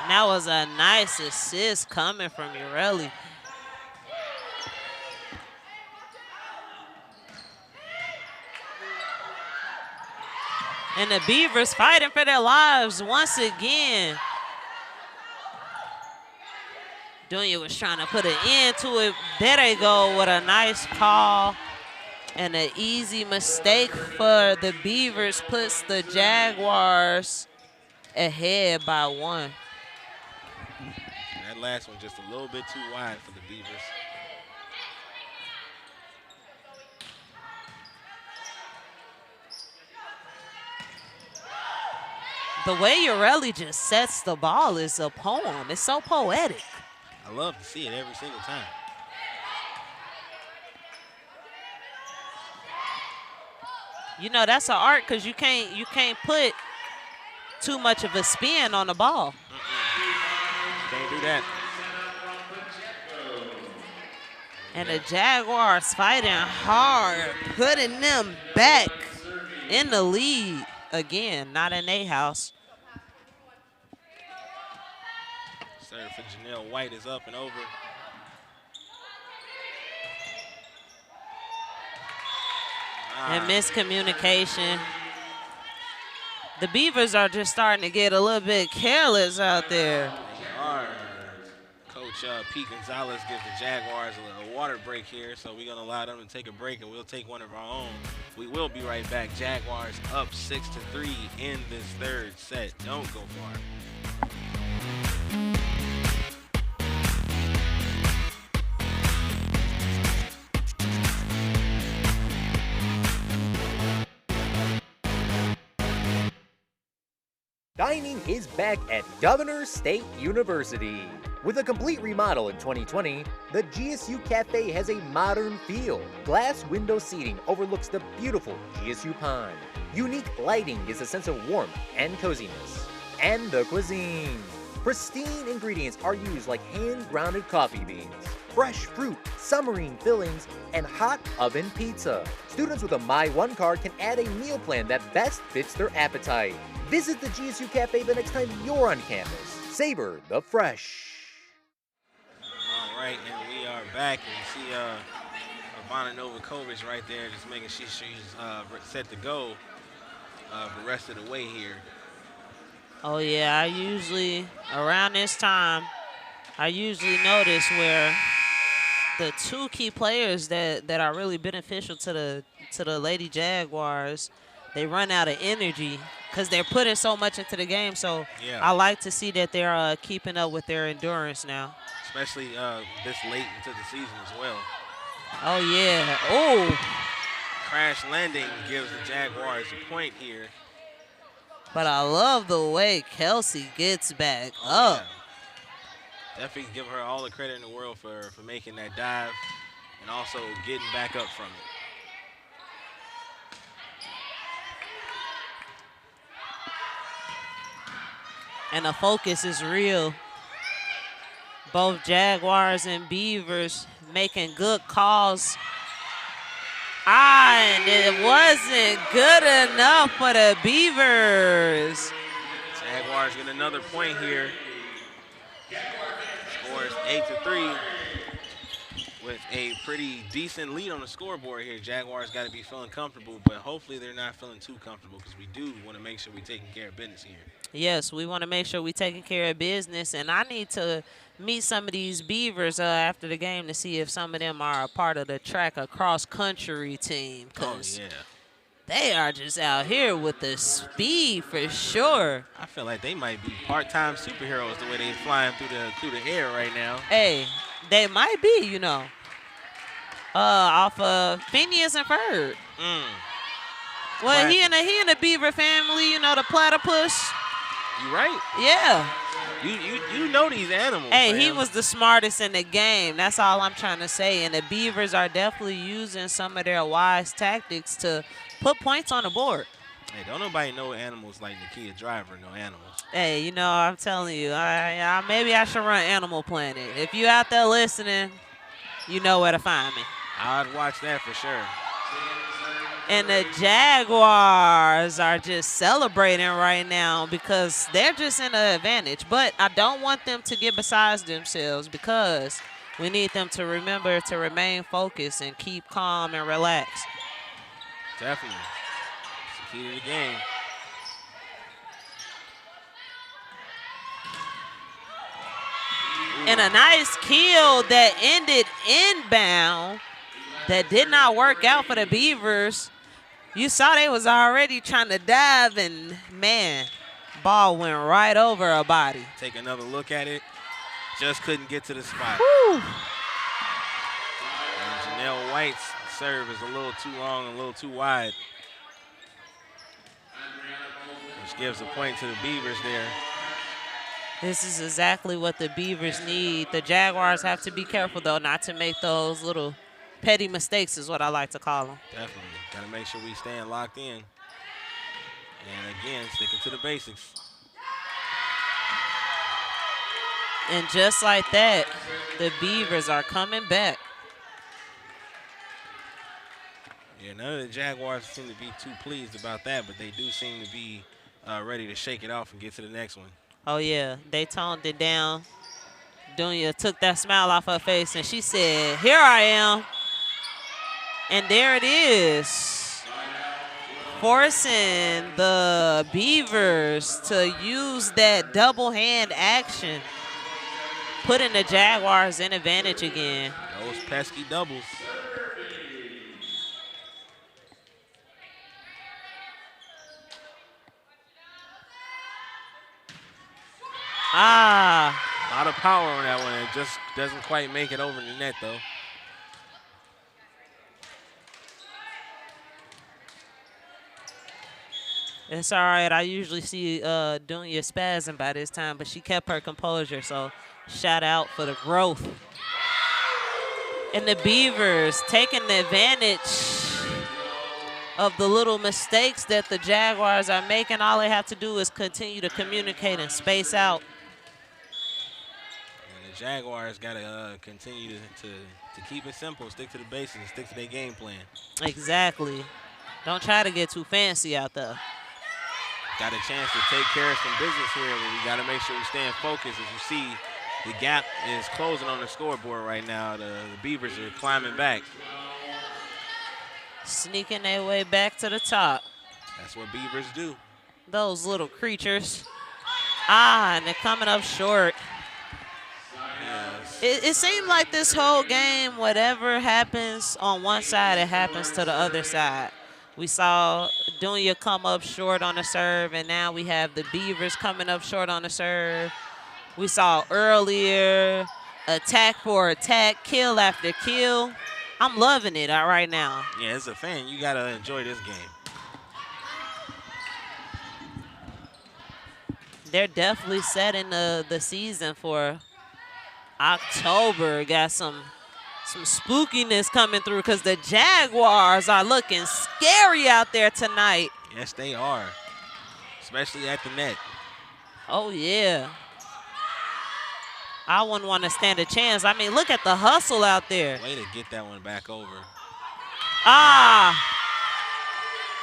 And that was a nice assist coming from Urelli. And the Beavers fighting for their lives once again. Dunya was trying to put an end to it. There they go with a nice call. And an easy mistake for the Beavers puts the Jaguars ahead by 1. That last one just a little bit too wide for the Beavers. The way Urelli just sets the ball is a poem. It's so poetic. I love to see it every single time. You know, that's an art because you can't put too much of a spin on the ball. Can't do that. And the Jaguars fighting hard, putting them back in the lead. Again, not in their house. Serve for Janelle White is up and over. And miscommunication. The Beavers are just starting to get a little bit careless out there. They are. Coach Pete Gonzalez gives the Jaguars a water break here, so we're going to allow them to take a break, and we'll take one of our own. We will be right back. Jaguars up 6-3 in this third set. Don't go far. Dining is back at Governor State University. With a complete remodel in 2020, the GSU Cafe has a modern feel. Glass window seating overlooks the beautiful GSU pond. Unique lighting gives a sense of warmth and coziness. And the cuisine. Pristine ingredients are used like hand-grounded coffee beans, fresh fruit, submarine fillings, and hot oven pizza. Students with a My One card can add a meal plan that best fits their appetite. Visit the GSU Cafe the next time you're on campus. Savor the fresh. All right, and we are back, and you see Ivana Novakovic right there, just making sure she's set to go the rest of the way here. Oh, yeah, I usually, around this time, I usually notice where the two key players that are really beneficial to the Lady Jaguars, they run out of energy because they're putting so much into the game. So yeah. I like to see that they're keeping up with their endurance now. Especially this late into the season as well. Oh, yeah. Oh. Crash landing gives the Jaguars a point here. But I love the way Kelsey gets back up. Yeah. Definitely give her all the credit in the world for making that dive and also getting back up from it. And the focus is real. Both Jaguars and Beavers making good calls. And it wasn't good enough for the Beavers. Jaguars get another point here. Scores 8-3 with a pretty decent lead on the scoreboard here. Jaguars got to be feeling comfortable, but hopefully they're not feeling too comfortable because we do want to make sure we're taking care of business here. Yes, we want to make sure we're taking care of business, and I need to meet some of these Beavers after the game to see if some of them are a part of the track or cross-country team. Oh, yeah. They are just out here with the speed for sure. I feel like they might be part-time superheroes the way they're flying through the air right now. Hey, they might be, you know. Off of Phineas and Ferb. Well, he in the Beaver family, you know, the platypus. You right. Yeah. You know these animals. Hey, fam. he was the smartest in the game. That's all I'm trying to say. And the Beavers are definitely using some of their wise tactics to put points on the board. Hey, don't nobody know animals like Nakia Driver know animals. Hey, you know, I'm telling you, maybe I should run Animal Planet. If you out there listening, you know where to find me. I'd watch that for sure. And the Jaguars are just celebrating right now because they're just in an advantage. But I don't want them to get beside themselves because we need them to remember to remain focused and keep calm and relaxed. Definitely. It's the key to the game. And a nice kill that ended inbound that did not work out for the Beavers. You saw they was already trying to dive, and, man, ball went right over her body. Take another look at it. Just couldn't get to the spot. Woo. And Janelle White's serve is a little too long and a little too wide, which gives a point to the Beavers there. This is exactly what the Beavers need. The Jaguars have to be careful, though, not to make those little petty mistakes is what I like to call them. Definitely. Got to make sure we staying locked in. And, again, sticking to the basics. And just like that, the Beavers are coming back. Yeah, none of the Jaguars seem to be too pleased about that, but they do seem to be ready to shake it off and get to the next one. Oh, yeah. They toned it down. Dunya took that smile off her face, and she said, here I am. And there it is. Forcing the Beavers to use that double hand action. Putting the Jaguars in advantage again. Those pesky doubles. A lot of power on that one. It just doesn't quite make it over the net, though. It's all right. I usually see Dunya spazzing by this time, but she kept her composure, so shout out for the growth. And the Beavers taking the advantage of the little mistakes that the Jaguars are making. All they have to do is continue to communicate and space out. And the Jaguars got to continue to keep it simple, stick to the basics, and stick to their game plan. Exactly. Don't try to get too fancy out there. Got a chance to take care of some business here, but we got to make sure we stay in focus. As you see, the gap is closing on the scoreboard right now. The Beavers are climbing back. Sneaking their way back to the top. That's what Beavers do. Those little creatures. And they're coming up short. Yes. It seemed like this whole game, whatever happens on one side, it happens to the other side. We saw Dunya come up short on the serve, and now we have the Beavers coming up short on the serve. We saw earlier attack for attack, kill after kill. I'm loving it right now. Yeah, as a fan, you got to enjoy this game. They're definitely setting the season for October. Got some spookiness coming through because the Jaguars are looking scary out there tonight. Yes, they are, especially at the net. Oh, yeah. I wouldn't want to stand a chance. I mean, look at the hustle out there. Way to get that one back over.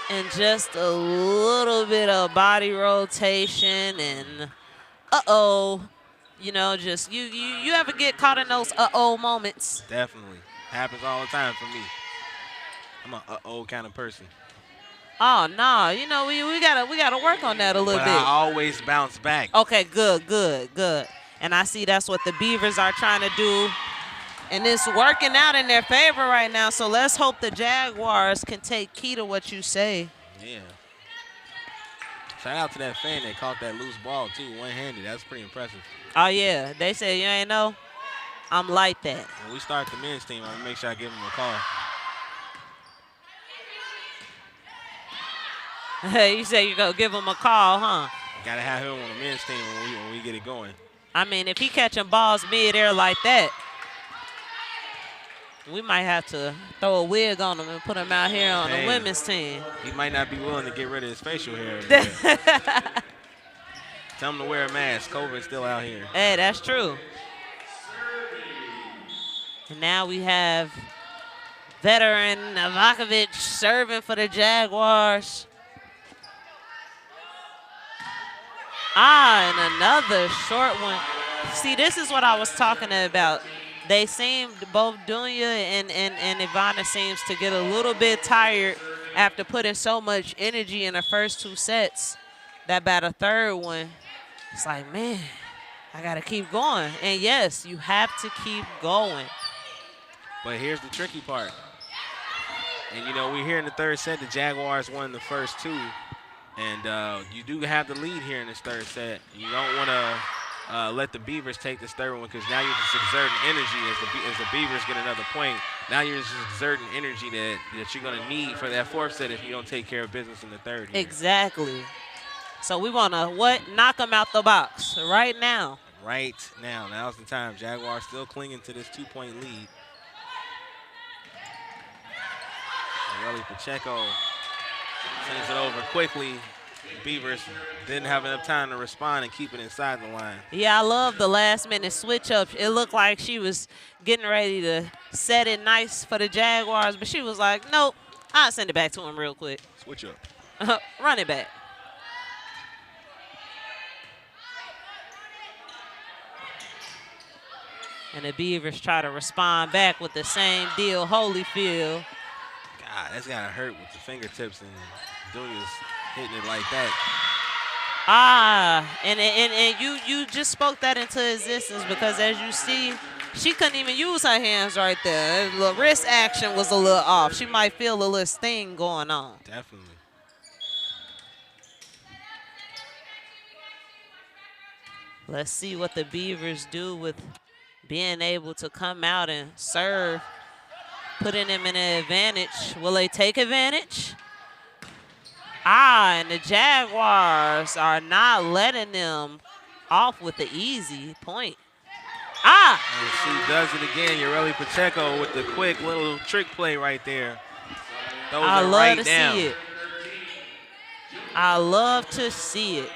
And just a little bit of body rotation and you know, just you ever get caught in those moments? Definitely. Happens all the time for me. I'm a kind of person. Oh, no. You know, we gotta work on that a little but bit. I always bounce back. Okay, good. And I see that's what the Beavers are trying to do. And it's working out in their favor right now. So let's hope the Jaguars can take key to what you say. Yeah. Shout out to that fan that caught that loose ball, too, one-handed. That's pretty impressive. Oh, yeah. They said, you ain't know? I'm like that. When we start the men's team, I'm going to make sure I give them a call. Hey, you say you're going to give him a call, huh? Got to have him on the men's team when we get it going. I mean, if he catching balls mid-air like that, we might have to throw a wig on him and put him out here on the women's team. He might not be willing to get rid of his facial hair. Tell him to wear a mask. COVID's still out here. Hey, that's true. And now we have veteran Novakovic serving for the Jaguars. And another short one. See, this is what I was talking about. They seemed, both Dunya and Ivana seems to get a little bit tired after putting so much energy in the first two sets that by the third one, it's like, man, I got to keep going. And, yes, you have to keep going. But here's the tricky part. And, you know, we're here in the third set. The Jaguars won the first two. And you do have the lead here in this third set. You don't want to let the Beavers take this third one because now you're just exerting energy as the Beavers get another point. Now you're just exerting energy that you're going to need for that fourth set if you don't take care of business in the third here. Exactly. So we want to, knock them out the box right now. Right now. Now's the time. Jaguars still clinging to this 2-point lead. Really, Pacheco sends it over quickly. Beavers didn't have enough time to respond and keep it inside the line. Yeah, I love the last-minute switch-up. It looked like she was getting ready to set it nice for the Jaguars, but she was like, nope, I'll send it back to him real quick. Switch up. Run it back. And the Beavers try to respond back with the same deal Holyfield. God, that's got to hurt with the fingertips and Dunya's hitting it like that. And you just spoke that into existence because as you see, she couldn't even use her hands right there. The wrist action was a little off. She might feel a little sting going on. Definitely. Let's see what the Beavers do with being able to come out and serve, putting them in an advantage. Will they take advantage? And the Jaguars are not letting them off with the easy point. And she does it again. Yoreli Pacheco with the quick little trick play right there. I love to see it. I love to see it.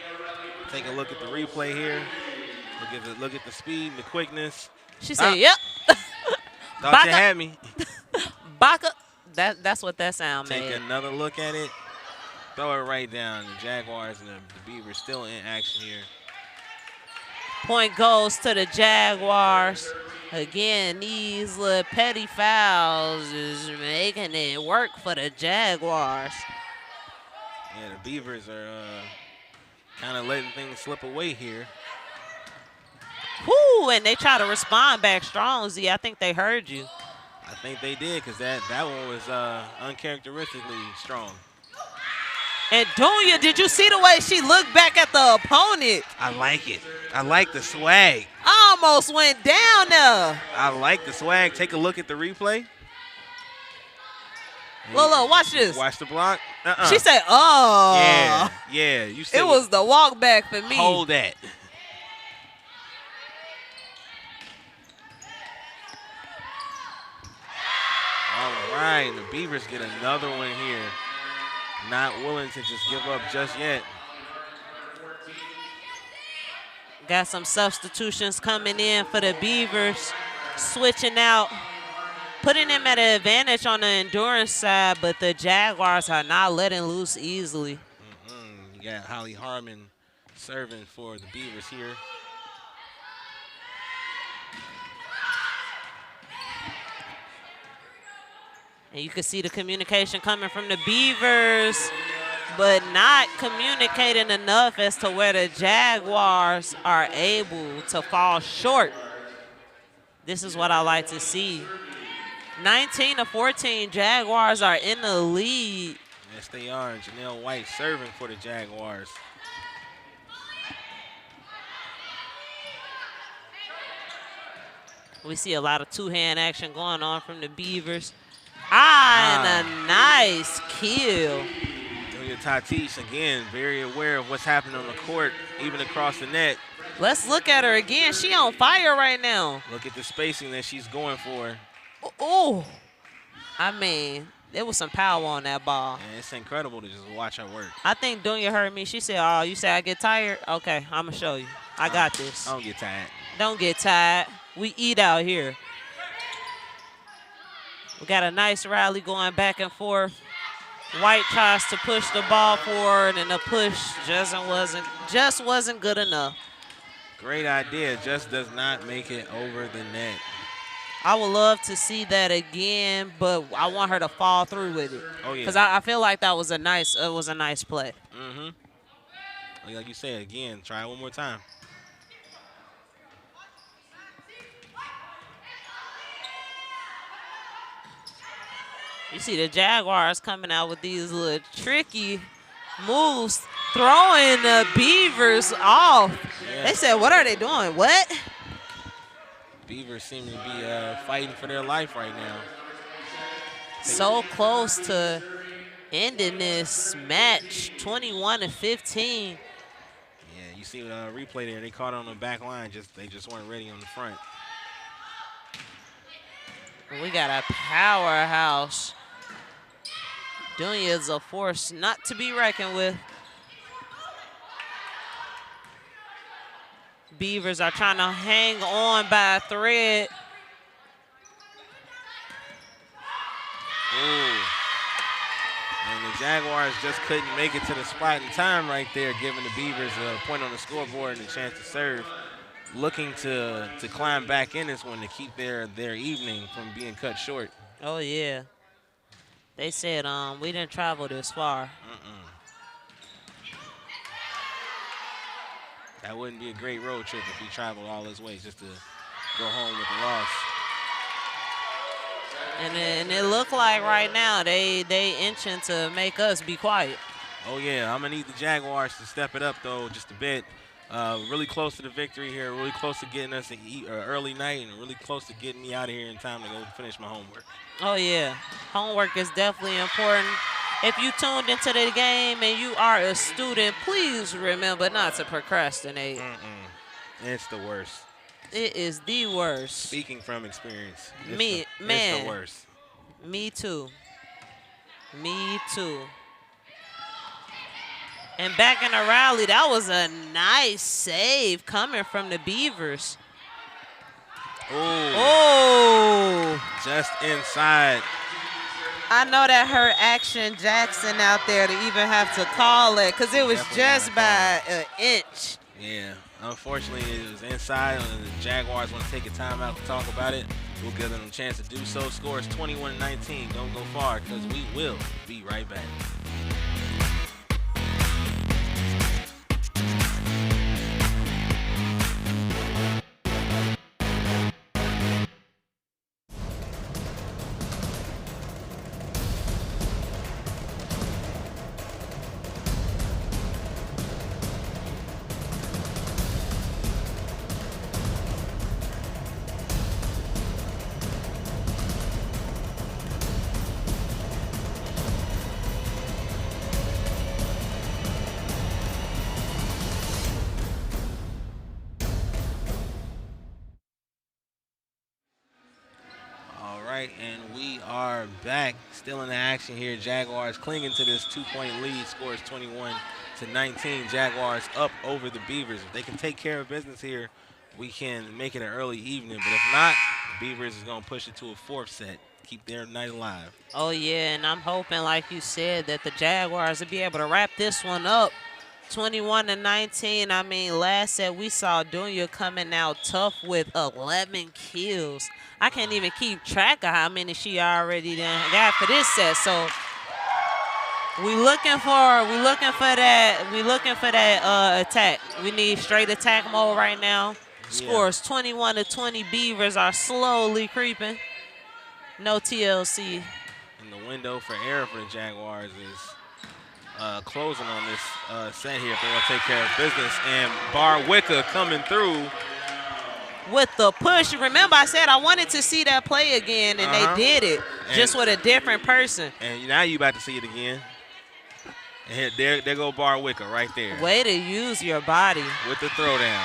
Take a look at the replay here. Look at the speed and the quickness. She said, "Yep." Thought you had me. Baka. That's what that sound made. Take another look at it. Throw it right down. The Jaguars and the Beavers still in action here. Point goes to the Jaguars. Again, these little petty fouls is making it work for the Jaguars. Yeah, the Beavers are kind of letting things slip away here. Whoo, and they try to respond back strong, Z. I think they heard you. I think they did because that one was uncharacteristically strong. And Dunya, did you see the way she looked back at the opponent? I like it. I like the swag. Almost went down there. I like the swag. Take a look at the replay. Look, watch this. Watch the block. She said, "Oh." Yeah. You said it was the walk back for me. Hold that. All right, the Beavers get another one here. Not willing to just give up just yet. Got some substitutions coming in for the Beavers. Switching out. Putting them at an advantage on the endurance side, but the Jaguars are not letting loose easily. You got Holly Harmon serving for the Beavers here. And you can see the communication coming from the Beavers, but not communicating enough as to where the Jaguars are able to fall short. This is what I like to see. 19-14, Jaguars are in the lead. Yes, they are. Janelle White serving for the Jaguars. We see a lot of two-hand action going on from the Beavers. And a nice kill. Julia Tatis, again, very aware of what's happening on the court, even across the net. Let's look at her again. She on fire right now. Look at the spacing that she's going for. Oh, I mean, there was some power on that ball. And it's incredible to just watch her work. I think Dunya heard me. She said, "Oh, you say I get tired? Okay, I'm going to show you. I got this." I don't get tired. Don't get tired. We eat out here. We got a nice rally going back and forth. White tries to push the ball forward, and the push just wasn't good enough. Great idea. Just does not make it over the net. I would love to see that again, but I want her to fall through with it. Oh yeah. Because I feel like that was a nice play. Like you said, again, try it one more time. You see the Jaguars coming out with these little tricky moves, throwing the Beavers off. Yeah. They said, "What are they doing? What?" Beavers seem to be fighting for their life right now. So close to ending this match, 21-15. Yeah, you see the replay there. They caught it on the back line. They just weren't ready on the front. We got a powerhouse. Dunya is a force not to be reckoned with. Beavers are trying to hang on by a thread. Ooh. And the Jaguars just couldn't make it to the spot in time right there, giving the Beavers a point on the scoreboard and a chance to serve. Looking to climb back in this one to keep their evening from being cut short. Oh, yeah. They said we didn't travel this far. That wouldn't be a great road trip if we traveled all this way just to go home with a loss. And it looked like right now they inching to make us be quiet. Oh, yeah. I'm going to need the Jaguars to step it up, though, just a bit. Really close to the victory here, really close to getting us an early night, and really close to getting me out of here in time to go finish my homework. Oh, yeah. Homework is definitely important. If you tuned into the game and you are a student, please remember not to procrastinate. It's the worst. It is the worst. Speaking from experience. Man. It's the worst. Me too. Me too. And back in the rally, that was a nice save coming from the Beavers. Oh. Just inside. I know that hurt Action Jackson out there to even have to call it because it was just by an inch. Yeah. Unfortunately, it was inside, and the Jaguars want to take a timeout to talk about it. We'll give them a chance to do so. Score is 21-19. Don't go far because we will be right back. And we are back, still in the action here. Jaguars clinging to this 2-point lead. Score is 21-19. Jaguars up over the Beavers. If they can take care of business here, we can make it an early evening. But if not, Beavers is going to push it to a fourth set, keep their night alive. Oh, yeah, and I'm hoping, like you said, that the Jaguars will be able to wrap this one up. 21-19. I mean, last set we saw Dunya coming out tough with 11 kills. I can't even keep track of how many she already done got for this set. So we looking for that attack. We need straight attack mode right now. Scores 21-20. Beavers are slowly creeping. No TLC. And the window for error for the Jaguars is closing on this set here if they want to take care of business. And Barwicka coming through with the push. Remember, I said I wanted to see that play again, and they did it, just with a different person. And now you about to see it again. And here, there go Barwicka right there. Way to use your body. With the throwdown.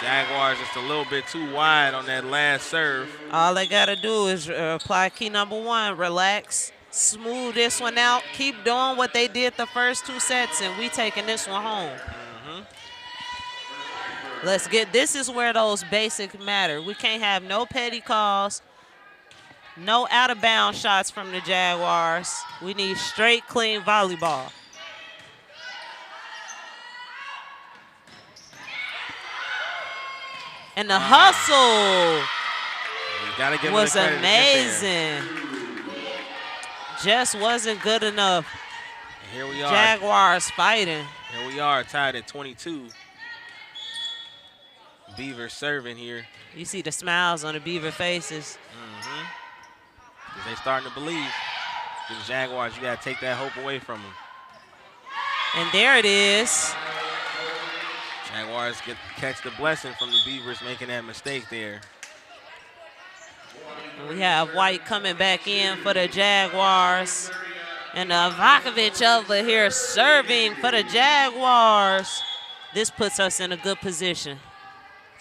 Jaguars just a little bit too wide on that last serve. All they got to do is apply key number 1, relax. Smooth this one out. Keep doing what they did the first 2 sets, and we taking this one home. Let's get, this is where those basics matter. We can't have no petty calls, no out-of-bounds shots from the Jaguars. We need straight, clean volleyball. And the hustle was amazing. Just wasn't good enough. And here we are. Jaguars fighting. Here we are, tied at 22. Beaver serving here. You see the smiles on the Beaver faces. Because they starting to believe. The Jaguars, you got to take that hope away from them. And there it is. Jaguars catch the blessing from the Beavers making that mistake there. We have White coming back in for the Jaguars. And Vakovic over here serving for the Jaguars. This puts us in a good position.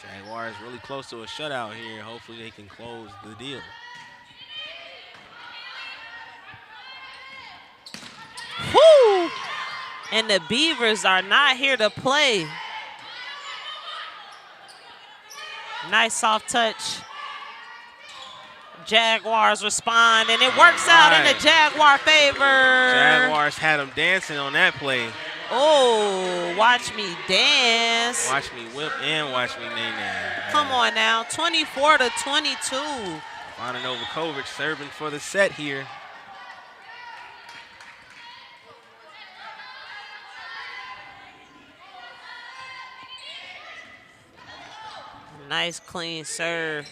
Jaguars really close to a shutout here. Hopefully they can close the deal. Woo! And the Beavers are not here to play. Nice soft touch. Jaguars respond, and it works out in the Jaguar favor. Jaguars had them dancing on that play. Oh, watch me dance. Watch me whip and watch me nay-nay. Come on now, 24-22. Vana Novakovic serving for the set here. Nice clean serve.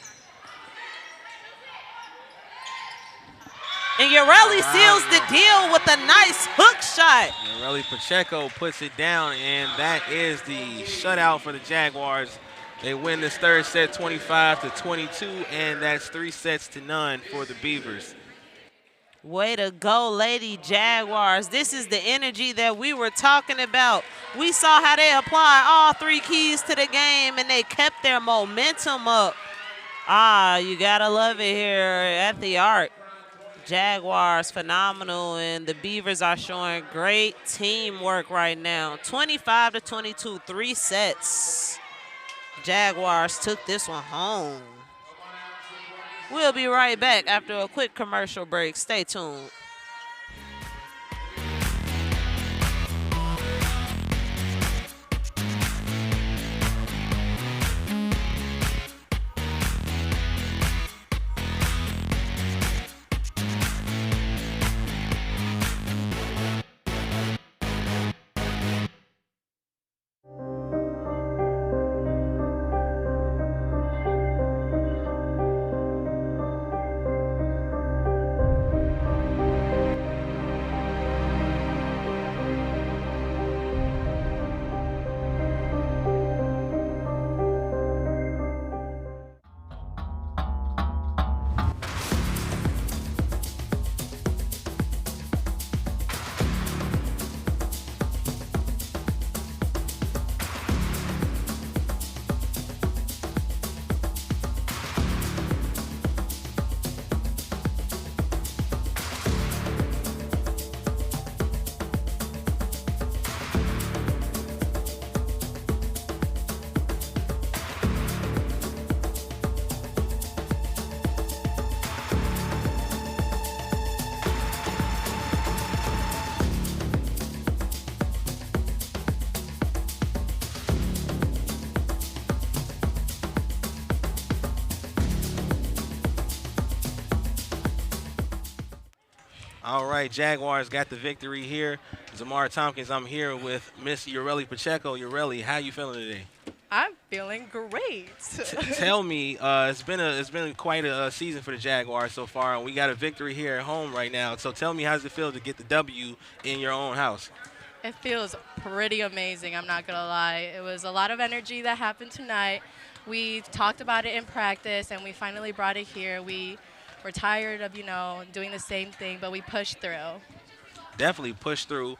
And Ureli seals the deal with a nice hook shot. Ureli Pacheco puts it down, and that is the shutout for the Jaguars. They win this third set 25-22, and that's 3-0 for the Beavers. Way to go, Lady Jaguars. This is the energy that we were talking about. We saw how they applied all 3 keys to the game, and they kept their momentum up. You got to love it here at the Arc. Jaguars phenomenal, and the Beavers are showing great teamwork right now. 25-22, 3 sets. Jaguars took this one home. We'll be right back after a quick commercial break. Stay tuned. All right, Jaguars got the victory here. Zamar Tompkins, I'm here with Miss Ureli Pacheco. Ureli, how you feeling today? I'm feeling great. Tell me, it's been quite a season for the Jaguars so far, and we got a victory here at home right now. So tell me, how does it feel to get the W in your own house? It feels pretty amazing, I'm not going to lie. It was a lot of energy that happened tonight. We talked about it in practice, and we finally brought it here. We're tired of, doing the same thing, but we pushed through. Definitely pushed through.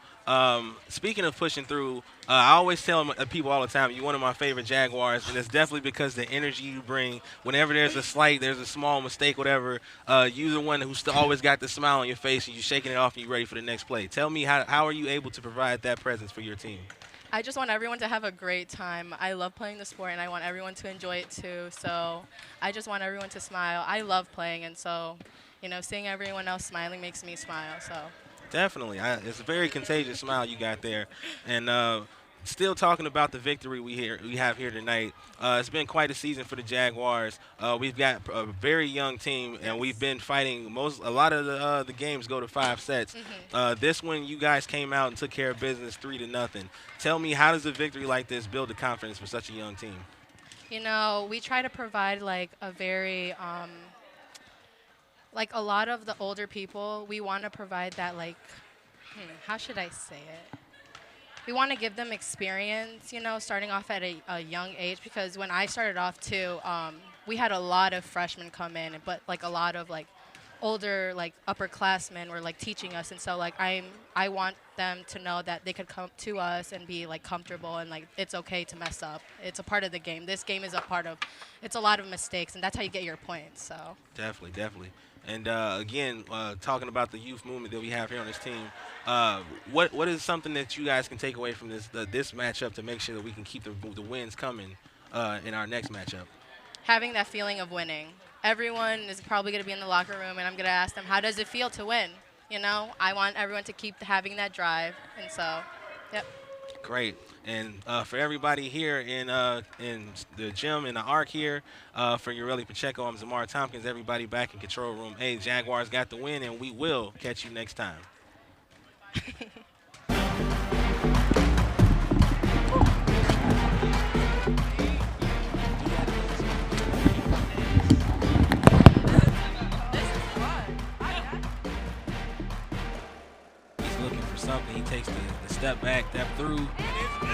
Speaking of pushing through, I always tell people all the time, you're one of my favorite Jaguars, and it's definitely because the energy you bring. Whenever there's a small mistake, whatever, you're the one who's always got the smile on your face, and you're shaking it off, and you're ready for the next play. Tell me, how are you able to provide that presence for your team? I just want everyone to have a great time. I love playing the sport, and I want everyone to enjoy it too. So I just want everyone to smile. I love playing, and so, seeing everyone else smiling makes me smile. So definitely, it's a very contagious smile you got there. And still talking about the victory we have here tonight. It's been quite a season for the Jaguars. We've got a very young team, and we've been fighting a lot of the games go to 5 sets. Mm-hmm. This one, you guys came out and took care of business 3-0. Tell me, how does a victory like this build the confidence for such a young team? We try to provide a very a lot of the older people. We want to provide that how should I say it? We want to give them experience, starting off at a young age, because when I started off too, we had a lot of freshmen come in, but a lot of older upperclassmen were teaching us, and so I want them to know that they could come to us and be comfortable, and it's okay to mess up. It's a part of the game. This game is it's a lot of mistakes, and that's how you get your points. So definitely. And again, talking about the youth movement that we have here on this team, what is something that you guys can take away from this matchup to make sure that we can keep the wins coming in our next matchup? Having that feeling of winning. Everyone is probably going to be in the locker room, and I'm going to ask them, how does it feel to win? I want everyone to keep having that drive, and so, yep. Great. And for everybody here in the gym, in the Arc here, for Ureli Pacheco, I'm Zamar Tompkins. Everybody back in Control Room A. Jaguars got the win, and we will catch you next time. He's looking for something. He takes the step back, step through. It's good!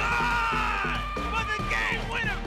For the game winner,